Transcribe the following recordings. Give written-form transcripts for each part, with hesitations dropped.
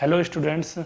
Hello students.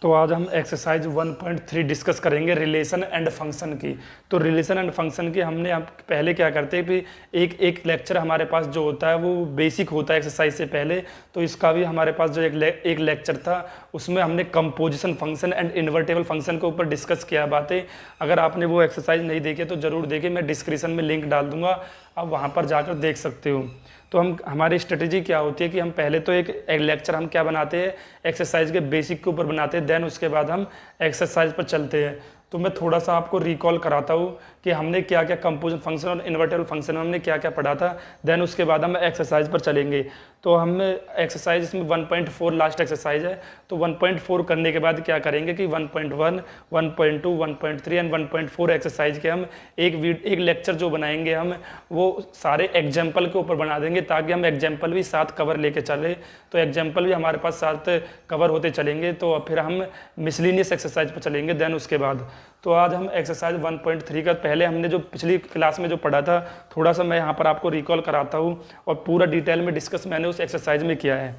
तो आज हम एक्सरसाइज 1.3 डिस्कस करेंगे रिलेशन एंड फंक्शन की। तो रिलेशन एंड फंक्शन की हमने आप पहले क्या करते हैं कि एक एक लेक्चर हमारे पास जो होता है वो बेसिक होता है एक्सरसाइज से पहले। तो इसका भी हमारे पास जो एक लेक्चर था उसमें हमने composition function and invertible function के ऊपर डिस्कस किया बातें। अगर आपने वो एक्सरसाइज नहीं देखे तो ज़रूर देखें, मैं डिस्क्रिप्शन में लिंक डाल दूंगा, आप वहाँ पर जाकर देख सकते हो। तो हम हमारी स्ट्रेटेजी क्या होती है कि हम पहले तो एक लेक्चर हम क्या बनाते हैं, एक्सरसाइज के बेसिक के ऊपर बनाते हैं, देन उसके बाद हम एक्सरसाइज पर चलते हैं। तो मैं थोड़ा सा आपको रिकॉल कराता हूँ कि हमने क्या क्या कंपोजिशन फंक्शन और इन्वर्टेबल फंक्शन में हमने क्या क्या पढ़ा था, देन उसके बाद हम एक्सरसाइज पर चलेंगे। तो हम एक्सरसाइज इसमें 1.4 लास्ट एक्सरसाइज है। तो 1.4 करने के बाद क्या करेंगे कि 1.1, 1.2, 1.3 एंड 1.4 एक्सरसाइज के हम एक लेक्चर जो बनाएंगे हम वो सारे एग्जाम्पल के ऊपर बना देंगे, ताकि हम एग्जाम्पल भी साथ कवर लेके चले। तो एग्जाम्पल भी हमारे पास साथ कवर होते चलेंगे, तो फिर हम मिसलिनियस एक्सरसाइज पर चलेंगे देन उसके बाद। तो आज हम एक्सरसाइज 1.3 का पहले हमने जो पिछली क्लास में जो पढ़ा था थोड़ा सा मैं यहाँ पर आपको रिकॉल कराता हूँ, और पूरा डिटेल में डिस्कस मैंने उस एक्सरसाइज में किया है।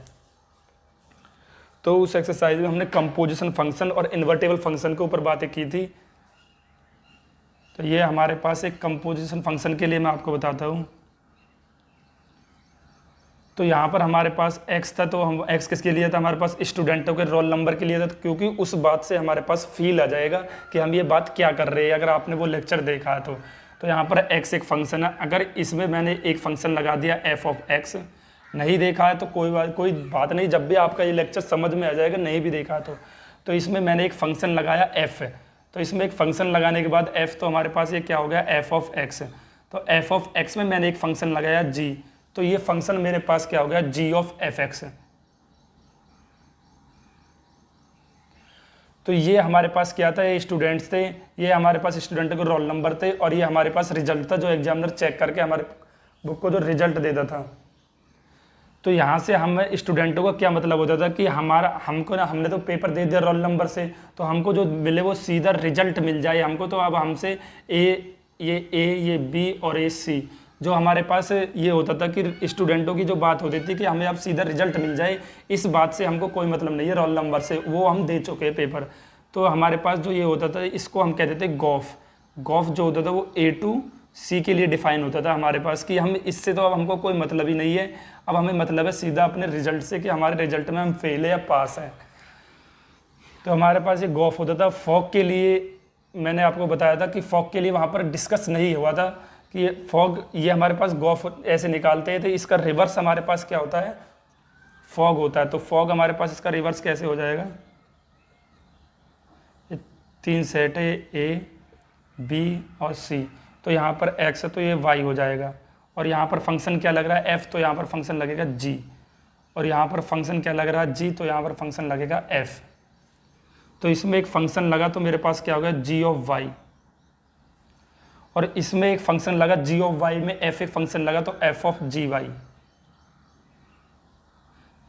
तो उस एक्सरसाइज में हमने कंपोजिशन फंक्शन और इन्वर्टेबल फंक्शन के ऊपर बातें की थी। तो ये हमारे पास एक कंपोजिशन फंक्शन के लिए मैं आपको बताता हूँ। तो यहाँ पर हमारे पास x था, तो हम x किसके लिए था, हमारे पास स्टूडेंटों के रोल नंबर के लिए था, क्योंकि उस बात से हमारे पास फील आ जाएगा कि हम ये बात क्या कर रहे हैं, अगर आपने वो लेक्चर देखा है तो यहाँ पर x एक फंक्शन है। अगर इसमें मैंने एक फंक्शन लगा दिया f ऑफ x, नहीं देखा है तो कोई बात नहीं, जब भी आपका ये लेक्चर समझ में आ जाएगा, नहीं भी देखा तो इसमें मैंने एक फंक्शन लगाया f। तो इसमें एक फंक्शन लगाने के बाद f, तो हमारे पास ये क्या हो गया f ऑफ x। तो f ऑफ x में मैंने एक फंक्शन लगाया g, तो ये फंक्शन मेरे पास क्या हो गया g ऑफ एफ एक्स। तो ये हमारे पास क्या था, ये स्टूडेंट्स थे, ये हमारे पास स्टूडेंट के रोल नंबर थे, और ये हमारे पास रिजल्ट था जो एग्जामिनर चेक करके हमारे बुक को जो रिजल्ट देता था। तो यहाँ से हम स्टूडेंटों का क्या मतलब होता था कि हमने तो पेपर दे दिया रोल नंबर से, तो हमको जो मिले वो सीधा रिजल्ट मिल जाए हमको। तो अब हमसे ये बी और ये सी जो हमारे पास ये होता था कि स्टूडेंटों की जो बात होती थी कि हमें अब सीधा रिजल्ट मिल जाए, इस बात से हमको कोई मतलब नहीं है रोल नंबर से, वो हम दे चुके हैं पेपर। तो हमारे पास जो ये होता था इसको हम कहते थे गॉफ। गॉफ जो होता था वो ए टू सी के लिए डिफाइन होता था हमारे पास, कि हम इससे तो अब हमको कोई मतलब ही नहीं है, अब हमें मतलब है सीधा अपने रिजल्ट से कि हमारे रिजल्ट में हम फेल है या पास है। तो हमारे पास ये गॉफ होता था। फॉग के लिए मैंने आपको बताया था कि फॉग के लिए वहाँ पर डिस्कस नहीं हुआ था कि ये फॉग, ये हमारे पास गॉफ ऐसे निकालते हैं, तो इसका रिवर्स हमारे पास क्या होता है, फॉग होता है। तो फॉग हमारे पास इसका रिवर्स कैसे हो जाएगा, ये 3 सेट है, ए बी और सी, तो यहाँ पर x है तो ये y हो जाएगा, और यहाँ पर फंक्शन क्या लग रहा है f, तो यहाँ पर फंक्शन लगेगा g, और यहाँ पर फंक्शन क्या लग रहा है g, तो यहाँ पर फंक्शन लगेगा f। तो इसमें एक फंक्शन लगा तो मेरे पास क्या हो गया g ऑफ y, और इसमें एक फंक्शन लगा g ऑफ y में f एक फंक्शन लगा तो f ऑफ gy,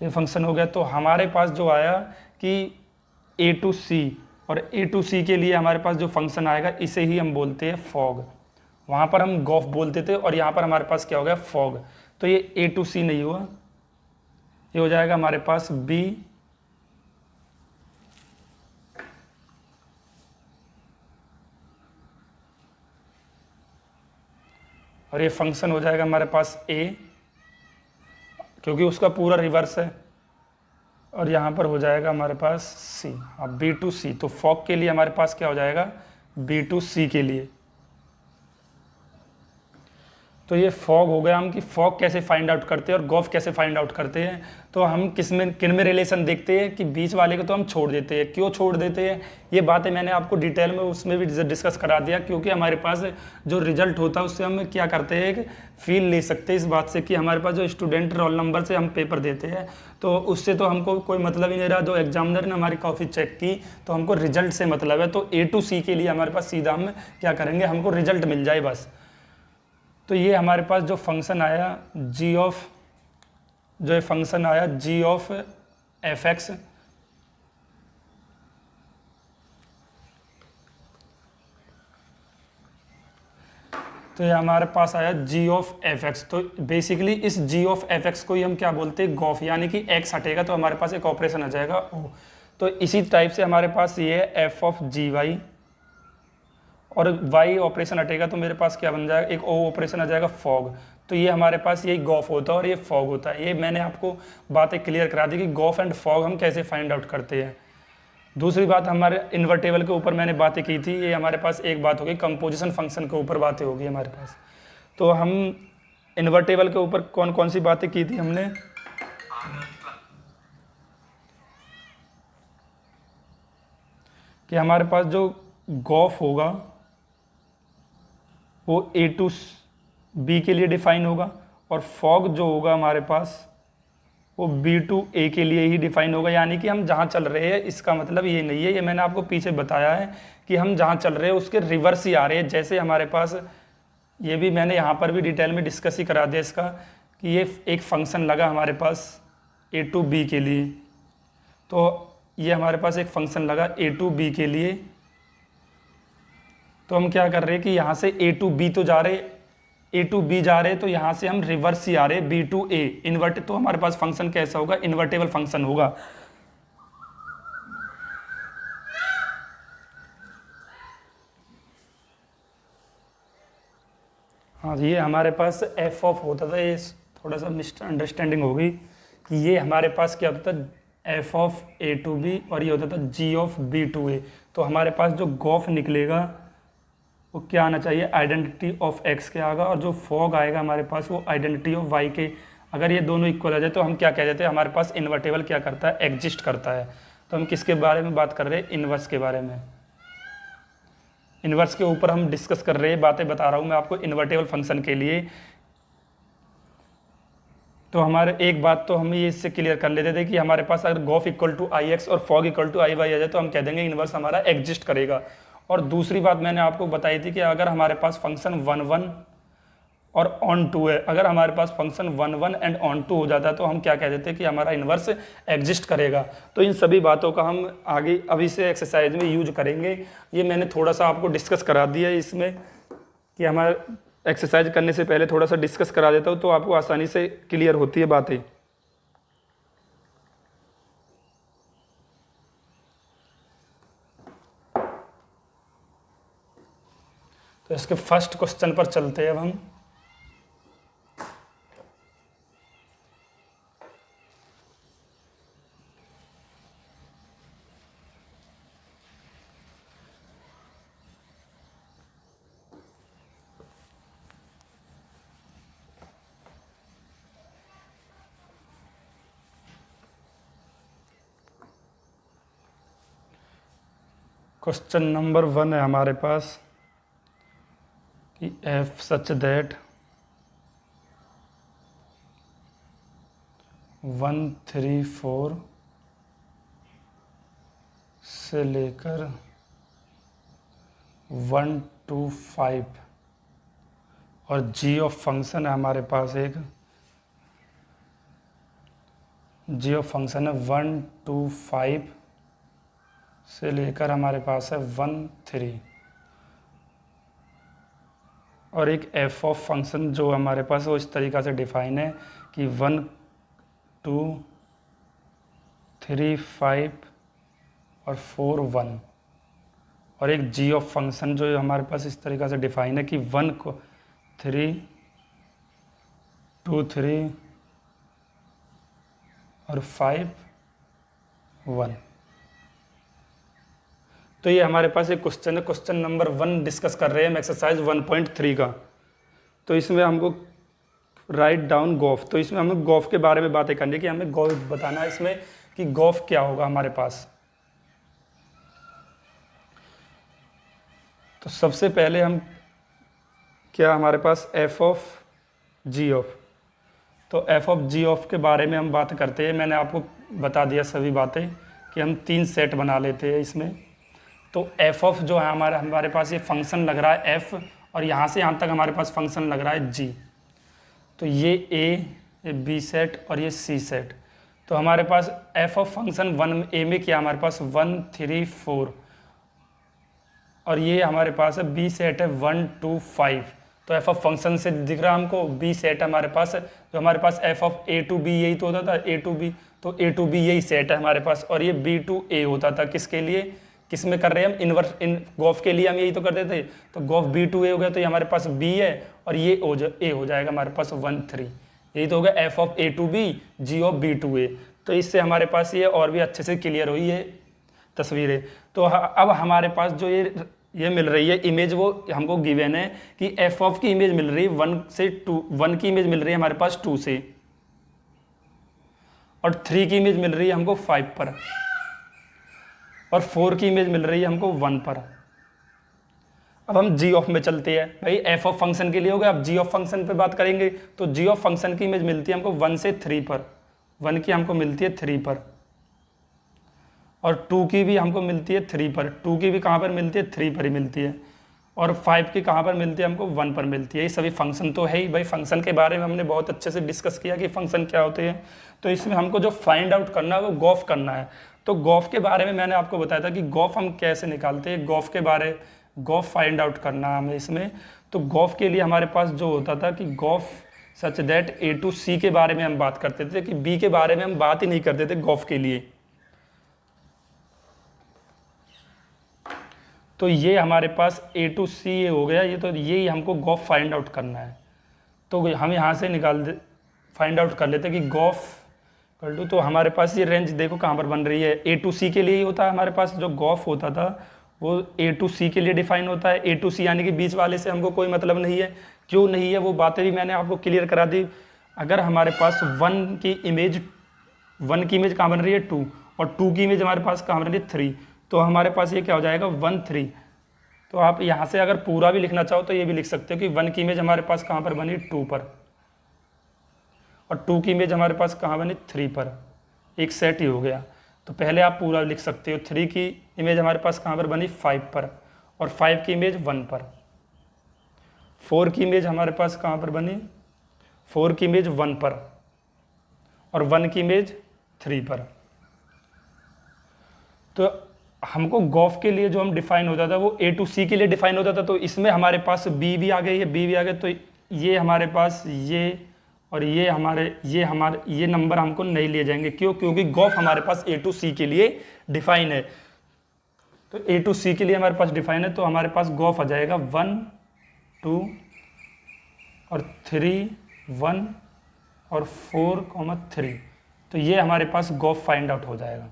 ये फंक्शन हो गया। तो हमारे पास जो आया कि a टू c, और a टू c के लिए हमारे पास जो फंक्शन आएगा इसे ही हम बोलते हैं फॉग। वहाँ पर हम गॉफ बोलते थे और यहाँ पर हमारे पास क्या हो गया फॉग। तो ये a टू c नहीं हुआ, ये हो जाएगा हमारे पास b और ये फंक्शन हो जाएगा हमारे पास a, क्योंकि उसका पूरा रिवर्स है, और यहाँ पर हो जाएगा हमारे पास c, अब b टू c। तो फॉग के लिए हमारे पास क्या हो जाएगा b टू c के लिए। तो ये फॉग हो गया हम कि फॉग कैसे फाइंड आउट करते हैं और गॉफ कैसे फाइंड आउट करते हैं। तो हम किन में रिलेशन देखते हैं कि बीच वाले को तो हम छोड़ देते हैं। क्यों छोड़ देते हैं, ये बातें मैंने आपको डिटेल में उसमें भी डिस्कस करा दिया, क्योंकि हमारे पास जो रिजल्ट होता है उससे हम क्या करते हैं, एक फील ले सकते हैं इस बात से कि हमारे पास जो स्टूडेंट रोल नंबर से हम पेपर देते हैं, तो उससे तो हमको कोई मतलब ही नहीं रहा। जो एग्जामिनर ने हमारी कॉपी चेक की तो हमको रिजल्ट से मतलब है। तो ए टू सी के लिए हमारे पास सीधा हम क्या करेंगे, हमको रिजल्ट मिल जाए बस। तो ये हमारे पास जो फंक्शन आया g ऑफ, जो ये फंक्शन आया g ऑफ एफ एक्स, तो ये हमारे पास आया g ऑफ एफ एक्स। तो बेसिकली इस g ऑफ एफ एक्स को ही हम क्या बोलते हैं, गॉफ, यानी कि x हटेगा तो हमारे पास एक ऑपरेशन आ जाएगा o। तो इसी टाइप से हमारे पास ये है f ऑफ जी वाई, और y ऑपरेशन हटेगा तो मेरे पास क्या बन जाएगा, एक o ऑपरेशन आ जाएगा फॉग। तो ये हमारे पास यही गॉफ होता है और ये फॉग होता है। ये मैंने आपको बातें क्लियर करा दी कि गॉफ एंड फॉग हम कैसे फाइंड आउट करते हैं। दूसरी बात, हमारे इन्वर्टेबल के ऊपर मैंने बातें की थी, ये हमारे पास एक बात होगी, कंपोजिशन फंक्शन के ऊपर बातें होगी हमारे पास। तो हम इन्वर्टेबल के ऊपर कौन कौन सी बातें की थी हमने, कि हमारे पास जो गॉफ होगा वो ए टू बी के लिए डिफाइन होगा, और फॉग जो होगा हमारे पास वो बी टू ए के लिए ही डिफाइन होगा। यानी कि हम जहाँ चल रहे हैं, इसका मतलब ये नहीं है, ये मैंने आपको पीछे बताया है कि हम जहाँ चल रहे हैं उसके रिवर्स ही आ रहे हैं। जैसे हमारे पास, ये भी मैंने यहाँ पर भी डिटेल में डिस्कस ही करा दिया इसका, कि ये एक फंक्शन लगा हमारे पास ए टू बी के लिए। तो ये हमारे पास एक फंक्शन लगा ए टू बी के लिए, तो हम क्या कर रहे हैं कि यहाँ से ए टू बी तो जा रहे, ए टू बी जा रहे, तो यहाँ से हम रिवर्स ही आ रहे बी टू ए इन्वर्ट। तो हमारे पास फंक्शन कैसा होगा, इन्वर्टेबल फंक्शन होगा। हाँ, ये हमारे पास एफ ऑफ होता था, ये थोड़ा सा मिसअंडरस्टैंडिंग होगी कि ये हमारे पास क्या होता था, f of A to B, और ये होता था g of B to A. तो हमारे पास जो गॉफ निकलेगा वो क्या आना चाहिए, आइडेंटिटी ऑफ एक्स के आएगा, और जो फॉग आएगा हमारे पास वो आइडेंटिटी ऑफ वाई के। अगर ये दोनों इक्वल आ जाए तो हम क्या कह देते हैं, हमारे पास इन्वर्टेबल क्या करता है, एग्जिस्ट करता है। तो हम किसके बारे में बात कर रहे हैं, इन्वर्स के बारे में। इन्वर्स के ऊपर हम डिस्कस कर रहे हैं, बातें बता रहा हूँ मैं आपको इन्वर्टेबल फंक्शन के लिए। तो हमारे एक बात तो हम ये इससे क्लियर कर लेते थे कि हमारे पास अगर g o f equal to I X और f o g equal to I Y आ जाए तो हम कह देंगे इन्वर्स हमारा एग्जिस्ट करेगा। और दूसरी बात मैंने आपको बताई थी कि अगर हमारे पास फंक्शन 1 1 और ऑन टू है, अगर हमारे पास फंक्शन 1 1 एंड ऑन टू हो जाता है तो हम क्या कह देते हैं कि हमारा इन्वर्स एग्जिस्ट करेगा। तो इन सभी बातों का हम आगे अभी से एक्सरसाइज में यूज करेंगे। ये मैंने थोड़ा सा आपको डिस्कस करा दिया है इसमें, कि हमारा एक्सरसाइज करने से पहले थोड़ा सा डिस्कस करा देता हूँ तो आपको आसानी से क्लियर होती है बातें। तो इसके फर्स्ट क्वेश्चन पर चलते हैं अब हम। क्वेश्चन नंबर 1 है हमारे पास कि एफ सच दैट 1 3 4 से लेकर 1 2 5, और जी ऑफ फंक्शन है हमारे पास एक, जी ऑफ फंक्शन है 1 2 5 से लेकर हमारे पास है 1 3, और एक एफ ऑफ फंक्शन जो हमारे पास वो इस तरीक़ा से डिफाइन है कि 1 2 3 5 और 4 1, और एक जी ऑफ फंक्शन जो हमारे पास इस तरीक़ा से डिफाइन है कि 1 को 3 2 3 और 5 1। तो ये हमारे पास एक क्वेश्चन है, क्वेश्चन नंबर 1 डिस्कस कर रहे हैं हम, एक्सरसाइज 1.3 का। तो इसमें हमको राइट डाउन गॉफ, तो इसमें हमें गॉफ के बारे में बातें करनी है कि हमें गॉफ बताना है इसमें कि गॉफ क्या होगा हमारे पास। तो सबसे पहले हम क्या, हमारे पास एफ ऑफ जी ऑफ, तो एफ ऑफ जी ऑफ के बारे में हम बात करते हैं। मैंने आपको बता दिया सभी बातें कि हम 3 सेट बना लेते हैं इसमें। तो एफ ऑफ जो है हमारे पास ये फंक्शन लग रहा है एफ, और यहाँ से यहाँ तक हमारे पास फंक्शन लग रहा है जी। तो ये ए, ये बी सेट और ये सी सेट। तो हमारे पास एफ ऑफ फंक्शन 1 ए में क्या हमारे पास 1 3 4, और ये हमारे पास है बी सेट है 1 2 5। तो एफ ऑफ फंक्शन से दिख रहा हमको बी सेट है हमारे पास, जो हमारे पास F of A to B यही तो होता था, ए टू बी, तो ए टू बी यही सेट है हमारे पास, और ये बी टू ए होता था किसके लिए, किस में कर रहे हैं हम, इनवर्स इन गॉफ के लिए हम यही तो करते थे, तो गॉफ बी टू ए हो गया, तो ये हमारे पास बी है और ये ए हो जाएगा हमारे पास 1 3, यही तो हो गया F of A to B G of B to A. तो इससे हमारे पास ये और भी अच्छे से क्लियर हुई है तस्वीरें। तो अब हमारे पास जो ये मिल रही है इमेज, वो हमको गिवन है कि एफ ऑफ की इमेज मिल रही है 1 से 2, 1 की इमेज मिल रही है हमारे पास 2 से, और 3 की इमेज मिल रही है हमको 5 पर, और 4 की इमेज मिल रही है हमको 1 पर। अब हम जी ऑफ में चलते हैं, भाई एफ ऑफ फंक्शन के लिए हो गया, अब जी ऑफ फंक्शन पे बात करेंगे। तो जी ऑफ फंक्शन की इमेज मिलती है हमको 1 से 3 पर, 1 की हमको मिलती है 3 पर, और 2 की भी हमको मिलती है 3 पर, 2 की भी कहाँ पर मिलती है 3 पर ही मिलती है, और 5 की कहाँ पर मिलती है हमको 1 पर मिलती है। ये सभी फंक्शन तो है ही, भाई फंक्शन के बारे में हमने बहुत अच्छे से डिस्कस किया कि फंक्शन क्या होते हैं। तो इसमें हमको जो फाइंड आउट करना है वो गॉफ करना है। तो गॉफ के बारे में मैंने आपको बताया था कि गॉफ हम कैसे निकालते हैं, गॉफ फाइंड आउट करना है हमें इसमें। तो गॉफ के लिए हमारे पास जो होता था कि g o f such that A to C के बारे में हम बात करते थे, कि बी के बारे में हम बात ही नहीं करते थे गॉफ के लिए। तो ये हमारे पास ए टू सी हो गया, ये तो यही हमको गॉफ फाइंड आउट करना है। तो हम यहाँ से फाइंड आउट कर लेते हैं कि गॉफ कर लूँ, तो हमारे पास ये रेंज देखो कहाँ पर बन रही है, ए टू सी के लिए ही होता है हमारे पास। जो गॉफ होता था वो ए टू सी के लिए डिफाइन होता है, ए टू सी यानी कि बीच वाले से हमको कोई मतलब नहीं है। क्यों नहीं है वो बातें भी मैंने आपको क्लियर करा दी। अगर हमारे पास 1 की इमेज कहाँ बन रही है 2, और 2 की इमेज हमारे पास कहाँ बन रही है 3, तो हमारे पास ये क्या हो जाएगा 1 3। तो आप यहाँ से अगर पूरा भी लिखना चाहो तो ये भी लिख सकते हो कि 1 की इमेज हमारे पास कहाँ पर बनी 2 पर, और 2 की इमेज हमारे पास कहाँ बनी 3 पर, एक सेट ही हो गया। तो पहले आप पूरा लिख सकते हो, 3 की इमेज हमारे पास कहाँ पर बनी 5 पर, और 5 की इमेज 1 पर। 4 की इमेज हमारे पास कहाँ पर बनी, 4 की इमेज 1 पर, और 1 की इमेज 3 पर। तो हमको गॉफ के लिए जो हम डिफाइन होता था वो ए टू सी के लिए डिफाइन होता था। तो इसमें हमारे पास बी भी आ गई है, बी भी आ गए, तो ये हमारे पास ये और ये नंबर हमको नहीं लिए जाएंगे। क्यों? क्योंकि गॉफ हमारे पास ए टू सी के लिए डिफाइन है। तो ए टू सी के लिए हमारे पास डिफाइन है, तो हमारे पास गॉफ आ जाएगा 1 2 और 3 1 और 4 3। तो ये हमारे पास गॉफ फाइंड आउट हो जाएगा।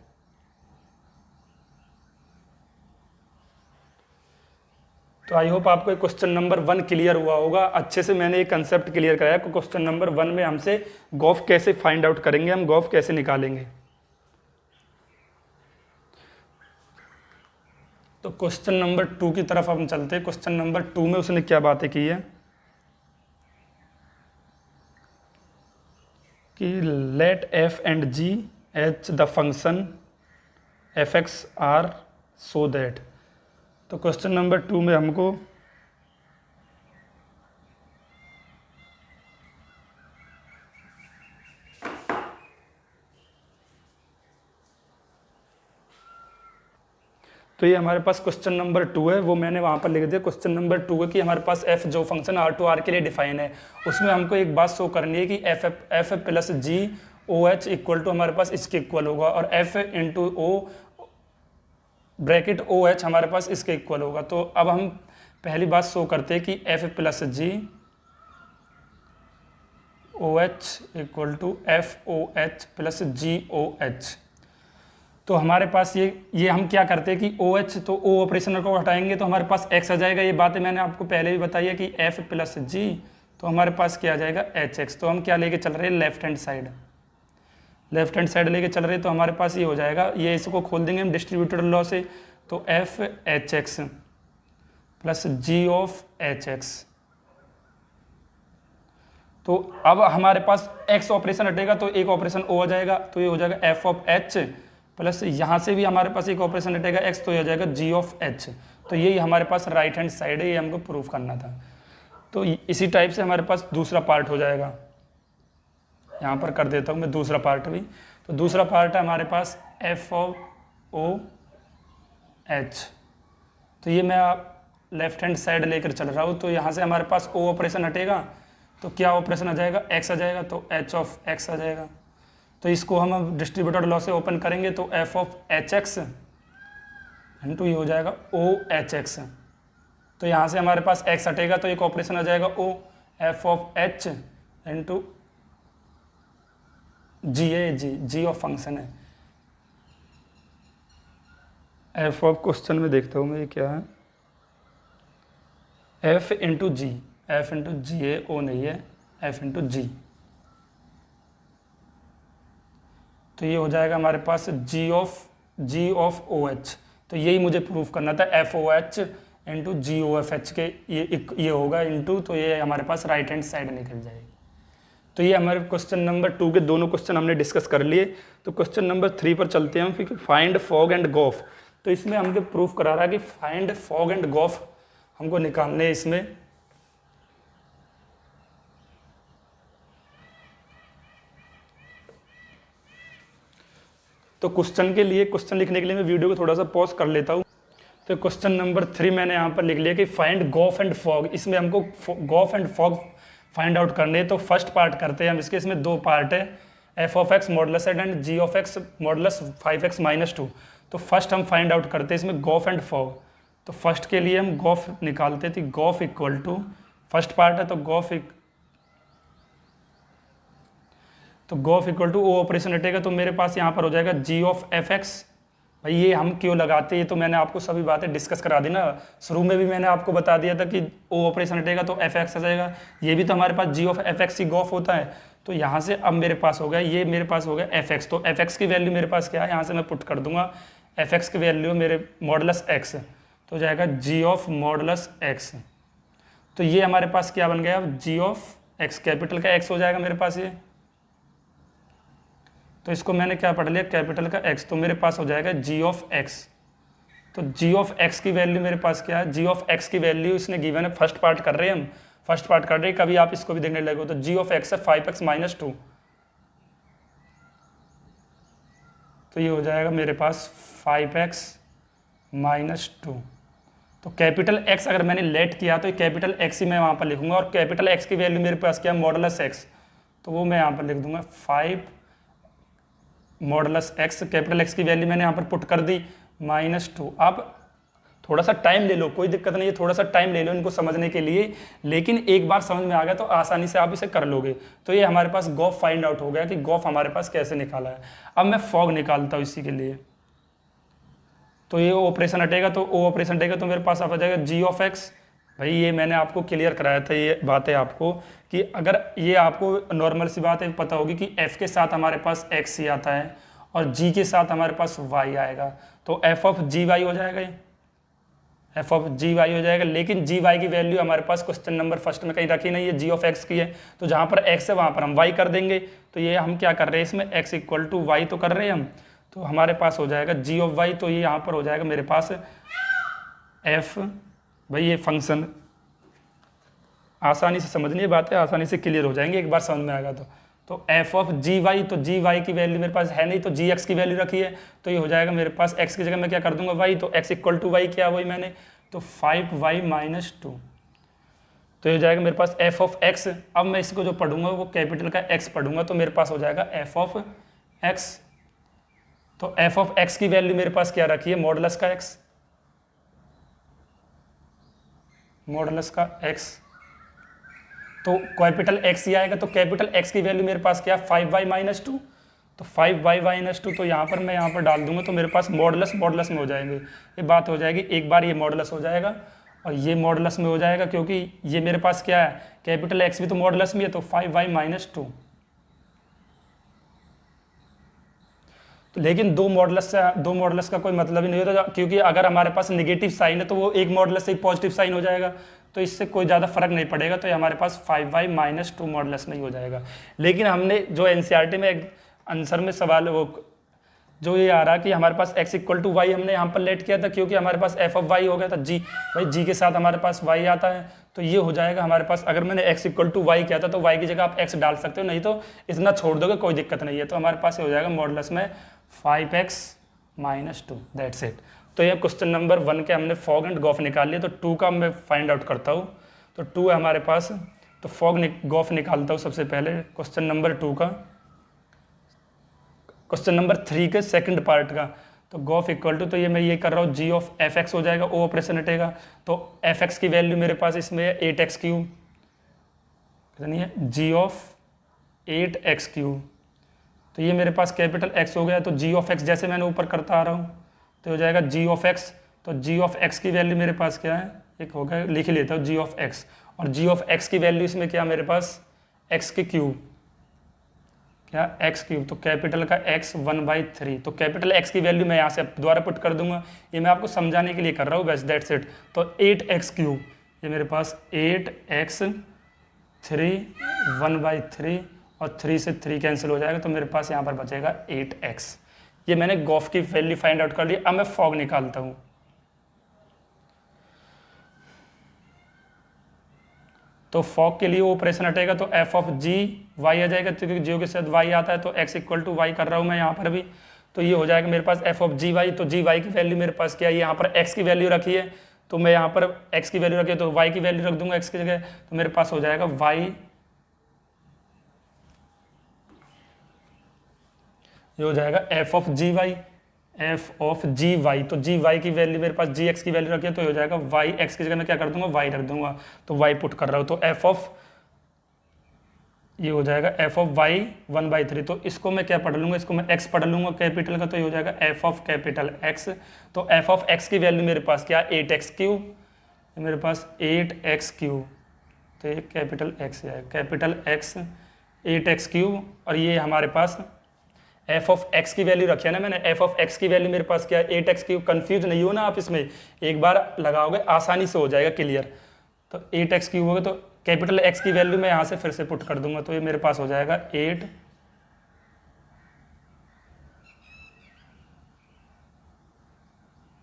तो आई होप आपको क्वेश्चन नंबर 1 क्लियर हुआ होगा। अच्छे से मैंने ये कंसेप्ट क्लियर कराया कि क्वेश्चन नंबर 1 में हमसे गॉफ कैसे फाइंड आउट करेंगे, हम गॉफ कैसे निकालेंगे। तो क्वेश्चन नंबर 2 की तरफ हम चलते हैं। क्वेश्चन नंबर 2 में उसने क्या बातें की है कि let f and g h the function F x are so that. तो क्वेश्चन नंबर 2 में हमको तो ये हमारे पास क्वेश्चन नंबर 2 है, वो मैंने वहाँ पर लिख दिया। क्वेश्चन नंबर 2 है कि हमारे पास एफ जो फंक्शन आर टू आर के लिए डिफाइन है, उसमें हमको एक बात शो करनी है कि f plus g o h equal to हमारे पास इसके इक्वल होगा, और f into o bracket o h हमारे पास इसके इक्वल होगा। तो अब हम पहली बात शो करते हैं कि f plus g o h equal to f o h plus g o h. तो हमारे पास ये हम क्या करते हैं कि ओ एच, तो ओ ऑपरेशन को हटाएंगे तो हमारे पास एक्स आ जाएगा। ये बातें मैंने आपको पहले भी बताई है कि एफ प्लस जी, तो हमारे पास क्या आ जाएगा एच एक्स। तो हम क्या लेके चल रहे हैं लेफ्ट हैंड साइड लेके चल रहे हैं, तो हमारे पास ये हो जाएगा, ये इसको खोल देंगे हम डिस्ट्रीब्यूटेड लॉ से, तो f h x plus g of h x. तो अब हमारे पास एक्स ऑपरेशन हटेगा तो एक ऑपरेशन ओ आ जाएगा, तो ये हो जाएगा एफ ऑफ एच प्लस यहाँ से भी हमारे पास एक ऑपरेशन हटेगा एक्स, तो ये हो जाएगा जी ऑफ एच। तो यही हमारे पास राइट हैंड साइड है, ये हमको प्रूफ करना था। तो इसी टाइप से हमारे पास दूसरा पार्ट हो जाएगा, यहाँ पर कर देता हूँ मैं दूसरा पार्ट भी। तो दूसरा पार्ट है हमारे पास एफ ऑफ ओ एच। तो ये मैं लेफ्ट हैंड साइड लेकर चल रहा हूँ, तो यहाँ से हमारे पास ओ ऑपरेशन हटेगा तो क्या ऑपरेशन आ जाएगा, एक्स आ जाएगा, तो एच ऑफ एक्स आ जाएगा। तो इसको हम अब डिस्ट्रीब्यूटर लॉ से ओपन करेंगे तो F of h x into ये हो जाएगा ओ एच एक्स। तो यहाँ से हमारे पास एक्स हटेगा तो एक ऑपरेशन आ जाएगा o f of h into g a g of function है। एफ ऑफ क्वेश्चन में देखता हूँ मैं ये क्या है, f into g, f into g a o नहीं है, एफ इंटू जी। तो ये हो जाएगा हमारे पास जी ऑफ ओ एच। तो यही मुझे प्रूफ करना था, एफ ओ एच इंटू जी ओ एफ एच के ये होगा इंटू, तो ये हमारे पास राइट हैंड साइड निकल जाएगी। तो ये हमारे क्वेश्चन नंबर 2 के दोनों क्वेश्चन हमने डिस्कस कर लिए। तो क्वेश्चन नंबर 3 पर चलते हैं हम, फिर फाइंड फॉग एंड गॉफ। तो इसमें हमको प्रूफ करा रहा है कि फाइंड फॉग एंड गॉफ हमको निकालने इसमें। तो क्वेश्चन के लिए, क्वेश्चन लिखने के लिए मैं वीडियो को थोड़ा सा पॉज कर लेता हूँ। तो क्वेश्चन नंबर 3 मैंने यहाँ पर लिख लिया कि फाइंड गॉफ एंड फॉग। इसमें हमको gof and fog find out करने हैं। तो फर्स्ट पार्ट करते हैं हम इसके, इसमें 2 पार्ट है, f of x modulus and g of x modulus 5x - 2। तो फर्स्ट हम फाइंड आउट करते हैं इसमें गॉफ एंड फॉग। तो फर्स्ट के लिए हम गॉफ निकालते थे, gof equal to, first part है तो gof equal to o operation हटेगा तो मेरे पास यहाँ पर हो जाएगा जी ऑफ एफ एक्स। भाई ये हम क्यों लगाते हैं, ये तो मैंने आपको सभी बातें डिस्कस करा दी ना, शुरू में भी मैंने आपको बता दिया था कि ओ ऑपरेशन हटेगा तो एफ एक्स आ जाएगा। ये भी तो हमारे पास जी ऑफ एफ एक्स ही गॉफ होता है। तो यहाँ से अब मेरे पास हो गया, ये मेरे पास हो गया एफ एक्स। तो एफ एक्स की वैल्यू मेरे पास क्या है, यहाँ से मैं पुट कर दूंगा एफ एक्स की वैल्यू मेरे मॉडुलस एक्स, तो जाएगा जी ऑफ मॉडुलस एक्स। तो ये हमारे पास क्या बन गया, जी ऑफ एक्स, कैपिटल का एक्स हो जाएगा मेरे पास ये। तो इसको मैंने क्या पढ़ लिया, कैपिटल का एक्स, तो मेरे पास हो जाएगा जी ऑफ एक्स। तो जी ऑफ एक्स की वैल्यू मेरे पास क्या है, जी ऑफ एक्स की वैल्यू इसने गिवन है, फर्स्ट पार्ट कर रहे हैं हम, फर्स्ट पार्ट कर रहे हैं, कभी आप इसको भी देखने लगे तो जी ऑफ एक्स है 5x - 2। तो ये हो जाएगा मेरे पास 5x - 2। तो कैपिटल एक्स अगर मैंने लेट किया तो कैपिटल एक्स ही मैं वहाँ पर लिखूंगा, और कैपिटल एक्स की वैल्यू मेरे पास क्या है, मॉडुलस एक्स, तो वो मैं यहाँ पर लिख दूंगा 5 मॉडुलस एक्स। कैपिटल एक्स की वैल्यू मैंने यहाँ पर पुट कर दी -2। आप थोड़ा सा टाइम ले लो, कोई दिक्कत नहीं है, थोड़ा सा टाइम ले लो इनको समझने के लिए, लेकिन एक बार समझ में आ गया तो आसानी से आप इसे कर लोगे। तो ये हमारे पास गॉफ फाइंड आउट हो गया कि गॉफ हमारे पास कैसे निकाला है। अब मैं फॉग निकालता हूँ इसी के लिए। तो ये ऑपरेशन हटेगा तो ओ ऑपरेशन हटेगा तो मेरे पास आ जाएगा जी ऑफ एक्स। भाई ये मैंने आपको क्लियर कराया था ये बातें आपको, कि अगर ये आपको नॉर्मल सी बात है पता होगी कि एफ के साथ हमारे पास एक्स ही आता है और जी के साथ हमारे पास वाई आएगा, तो एफ ऑफ जी वाई हो जाएगा, ये एफ ऑफ जी वाई हो जाएगा। लेकिन जी वाई की वैल्यू हमारे पास क्वेश्चन नंबर फर्स्ट में कहीं रखी नहीं है, जी ऑफ एक्स की है, तो जहाँ पर एक्स है वहाँ पर हम वाई कर देंगे। तो ये हम क्या कर रहे हैं इसमें, एक्स इक्वल टू वाई तो कर रहे हैं हम, तो हमारे पास हो जाएगा जी ऑफ वाई। तो ये यहाँ पर हो जाएगा मेरे पास एफ, भाई ये फंक्शन आसानी से समझनी है, बातें आसानी से क्लियर हो जाएंगी एक बार समझ में आएगा तो एफ ऑफ जी वाई, तो जी वाई की वैल्यू मेरे पास है नहीं, तो जी एक्स की वैल्यू रखी है, तो ये हो जाएगा मेरे पास एक्स की जगह मैं क्या कर दूंगा वाई, तो एक्स इक्वल टू वाई क्या वही मैंने, तो 5y - 2। तो ये हो जाएगा मेरे पास एफ ऑफ एक्स। अब मैं इसको जो पढ़ूंगा वो कैपिटल का एक्स पढ़ूंगा, तो मेरे पास हो जाएगा एफ ऑफ एक्स। तो एफ ऑफ एक्स की वैल्यू मेरे पास क्या रखी है, मॉडुलस का एक्स, मॉडुलस का एक्स, तो कैपिटल एक्स ही आएगा। तो कैपिटल एक्स की वैल्यू मेरे पास क्या, 5y - 2, तो 5y - 2, तो यहाँ पर मैं यहाँ पर डाल दूंगा तो मेरे पास मॉडुलस में हो जाएंगे, ये बात हो जाएगी। एक बार ये मॉडुलस हो जाएगा और ये मॉडुलस में हो जाएगा, क्योंकि ये मेरे पास क्या है, कैपिटल एक्स भी तो मॉडुलस में है, तो 5y - 2। तो लेकिन दो मॉडुलस का कोई मतलब ही नहीं होता, क्योंकि अगर हमारे पास नेगेटिव साइन है तो वो एक मॉडुलस से एक पॉजिटिव साइन हो जाएगा, तो इससे कोई ज़्यादा फर्क नहीं पड़ेगा। तो ये हमारे पास 5y - 2 मॉडुलस में ही हो जाएगा। लेकिन हमने जो एनसीईआरटी में एक आंसर में सवाल वो जो ये आ रहा कि हमारे पास x इक्वल टू वाई हमने यहाँ पर लेट किया था, क्योंकि हमारे पास एफ ऑफ वाई हो गया था जी, भाई जी के साथ हमारे पास y आता है, तो ये हो जाएगा हमारे पास। अगर मैंने x इक्वल टू वाई किया था तो y की जगह आप x डाल सकते हो, नहीं तो इतना छोड़ दोगे कोई दिक्कत नहीं है। तो हमारे पास ये हो जाएगा मॉडुलस में 5x - 2, दैट्स इट। तो ये क्वेश्चन नंबर 1 के हमने फॉग एंड गॉफ निकाल लिया। तो 2 का मैं फाइंड आउट करता हूँ। तो 2 है हमारे पास, तो फॉग गॉफ निकालता हूँ सबसे पहले क्वेश्चन नंबर 2 का। क्वेश्चन नंबर 3 के सेकंड पार्ट का, तो गॉफ इक्वल टू, तो ये मैं ये कर रहा हूँ जी ऑफ एफ एक्स हो जाएगा, ओ ऑपरेशन हटेगा। तो एफ एक्स की वैल्यू मेरे पास इसमें है 8x क्यूब, कितनी है जी ऑफ 8x क्यूब। तो ये मेरे पास कैपिटल एक्स हो गया। तो जी ऑफ एक्स जैसे मैंने ऊपर करता आ रहा हूँ तो हो जाएगा जी ऑफ एक्स। तो जी ऑफ एक्स की वैल्यू मेरे पास क्या है, एक हो गया, लिख लेता हूँ जी ऑफ एक्स। और जी ऑफ एक्स की वैल्यू इसमें क्या मेरे पास, एक्स के क्यूब, क्या एक्स क्यूब। तो कैपिटल का एक्स 1/3। तो कैपिटल एक्स की वैल्यू मैं यहाँ से दोबारा पुट कर दूंगा, ये मैं आपको समझाने के लिए कर रहा हूँ बस, दैट्स इट। तो 8x क्यूब, ये मेरे पास 8x 3 1/3 और 3 से 3 कैंसिल हो जाएगा। तो मेरे पास यहाँ पर बचेगा 8x। ये मैंने गॉफ की वैल्यू फाइंड आउट कर ली। अब मैं फॉग निकालता हूँ। तो फॉग के लिए वो ऑपरेशन हटेगा, तो एफ ऑफ जी वाई आ जाएगा, क्योंकि जीरो के साथ वाई आता है। तो एक्स इक्वल टू वाई कर रहा हूँ मैं यहाँ पर भी। तो ये हो जाएगा मेरे पास एफ ऑफ जी वाई। तो जी वाई की वैल्यू मेरे पास क्या है, यहाँ पर एक्स की वैल्यू रखी है, तो मैं यहाँ पर एक्स की वैल्यू रखी है तो वाई की वैल्यू रख दूंगा एक्स की जगह। तो मेरे पास हो जाएगा वाई, ये हो जाएगा f of g y, f of g y. तो जी वाई की वैल्यू मेरे पास जी एक्स की वैल्यू रखी है, तो हो जाएगा वाई एक्स की जगह मैं क्या कर दूंगा, वाई रख दूंगा। तो वाई पुट कर रहा हूँ। तो एफ ऑफ, ये हो जाएगा एफ ऑफ वाई 1/3। तो इसको मैं क्या पढ़ लूंगा, इसको मैं एक्स पढ़ लूंगा कैपिटल का। तो ये हो जाएगा एफ ऑफ कैपिटल एक्स। तो एफ ऑफ एक्स की वैल्यू मेरे पास क्या, 8x क्यूब, मेरे पास 8x क्यूब। तो ये कैपिटल एक्स है, कैपिटल एक्स 8x क्यूब। और ये हमारे पास एफ ऑफ एक्स की वैल्यू रखी है ना मैंने, एफ ऑफ एक्स की वैल्यू मेरे पास क्या है, 8x क्यूब। कंफ्यूज नहीं हो ना आप इसमें, एक बार लगाओगे आसानी से हो जाएगा क्लियर। तो 8x क्यूब होगा, तो कैपिटल एक्स की वैल्यू मैं यहाँ से फिर से पुट कर दूंगा। तो ये मेरे पास हो जाएगा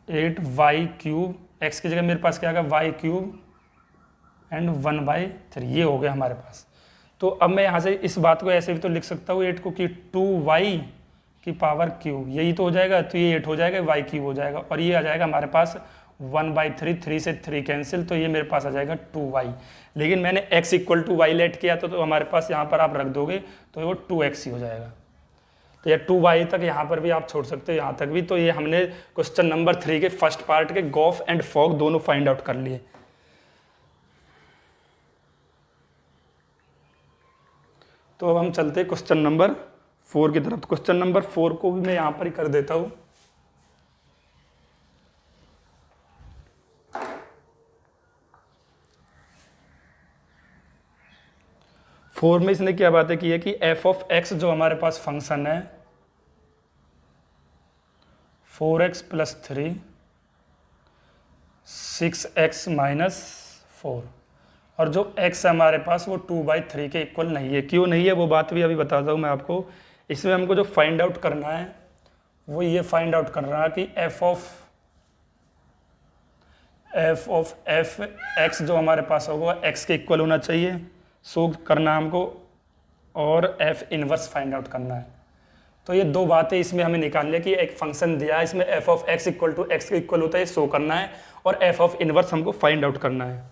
8y क्यूब, एक्स की जगह मेरे पास क्या आएगा y क्यूब एंड 1/3। ये हो गया हमारे पास। तो अब मैं यहाँ से इस बात को ऐसे भी तो लिख सकता हूँ 8 को कि 2y की पावर क्यूब, यही तो हो जाएगा। तो ये 8 हो जाएगा, y क्यूब हो जाएगा, और ये आ जाएगा हमारे पास 1/3, 3 से 3 कैंसिल। तो ये मेरे पास आ जाएगा 2y। लेकिन मैंने x equal to y let किया तो हमारे पास यहाँ पर आप रख दोगे तो वो 2x ही हो जाएगा। तो ये 2y तक यहाँ पर भी आप छोड़ सकते हो, यहाँ तक भी। तो ये हमने क्वेश्चन नंबर 3 के फर्स्ट पार्ट के गॉफ एंड फॉग दोनों फाइंड आउट कर लिए। तो अब हम चलते हैं क्वेश्चन नंबर 4 की तरफ। क्वेश्चन नंबर 4 को भी मैं यहाँ पर ही कर देता हूँ। फोर में इसने क्या बातें की है कि एफ ऑफ एक्स जो हमारे पास फंक्शन है 4x + 3 6x - 4, और जो x है हमारे पास वो 2/3 के इक्वल नहीं है। क्यों नहीं है वो बात भी अभी बताता हूँ मैं आपको। इसमें हमको जो फाइंड आउट करना है वो ये फाइंड आउट करना है कि एफ ऑफ एफ एक्स जो हमारे पास होगा x के इक्वल होना चाहिए, सो करना हमको, और एफ इनवर्स फाइंड आउट करना है। तो ये दो बातें इसमें हमें निकालनी है कि एक फंक्शन दिया है, इसमें f of x equal to x के इक्वल होता है, शो करना है, और एफ ऑफ इनवर्स हमको फाइंड आउट करना है।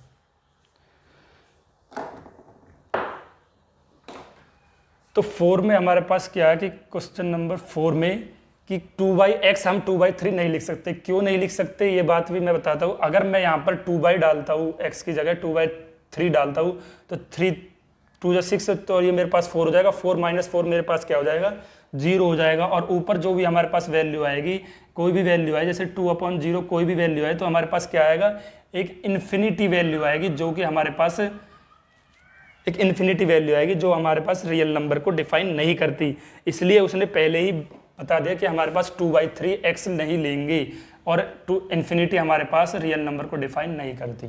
तो 4 में हमारे पास क्या है कि क्वेश्चन नंबर 4 में कि 2/x हम 2/3 नहीं लिख सकते। क्यों नहीं लिख सकते ये बात भी मैं बताता हूँ। अगर मैं यहाँ पर 2 डालता हूँ, x की जगह 2/3 डालता हूँ, तो 3 2 6, तो ये मेरे पास 4 हो जाएगा। 4 - 4 मेरे पास क्या हो जाएगा, 0 हो जाएगा। और ऊपर जो भी हमारे पास वैल्यू आएगी, कोई भी वैल्यू आए, जैसे 2/0 कोई भी वैल्यू आए, तो हमारे पास क्या आएगा, एक इन्फिनिटी वैल्यू आएगी, जो कि हमारे पास एक इन्फिनिटी वैल्यू आएगी जो हमारे पास रियल नंबर को डिफाइन नहीं करती। इसलिए उसने पहले ही बता दिया कि हमारे पास 2/3 x नहीं लेंगे, और इन्फिनिटी हमारे पास रियल नंबर को डिफाइन नहीं करती।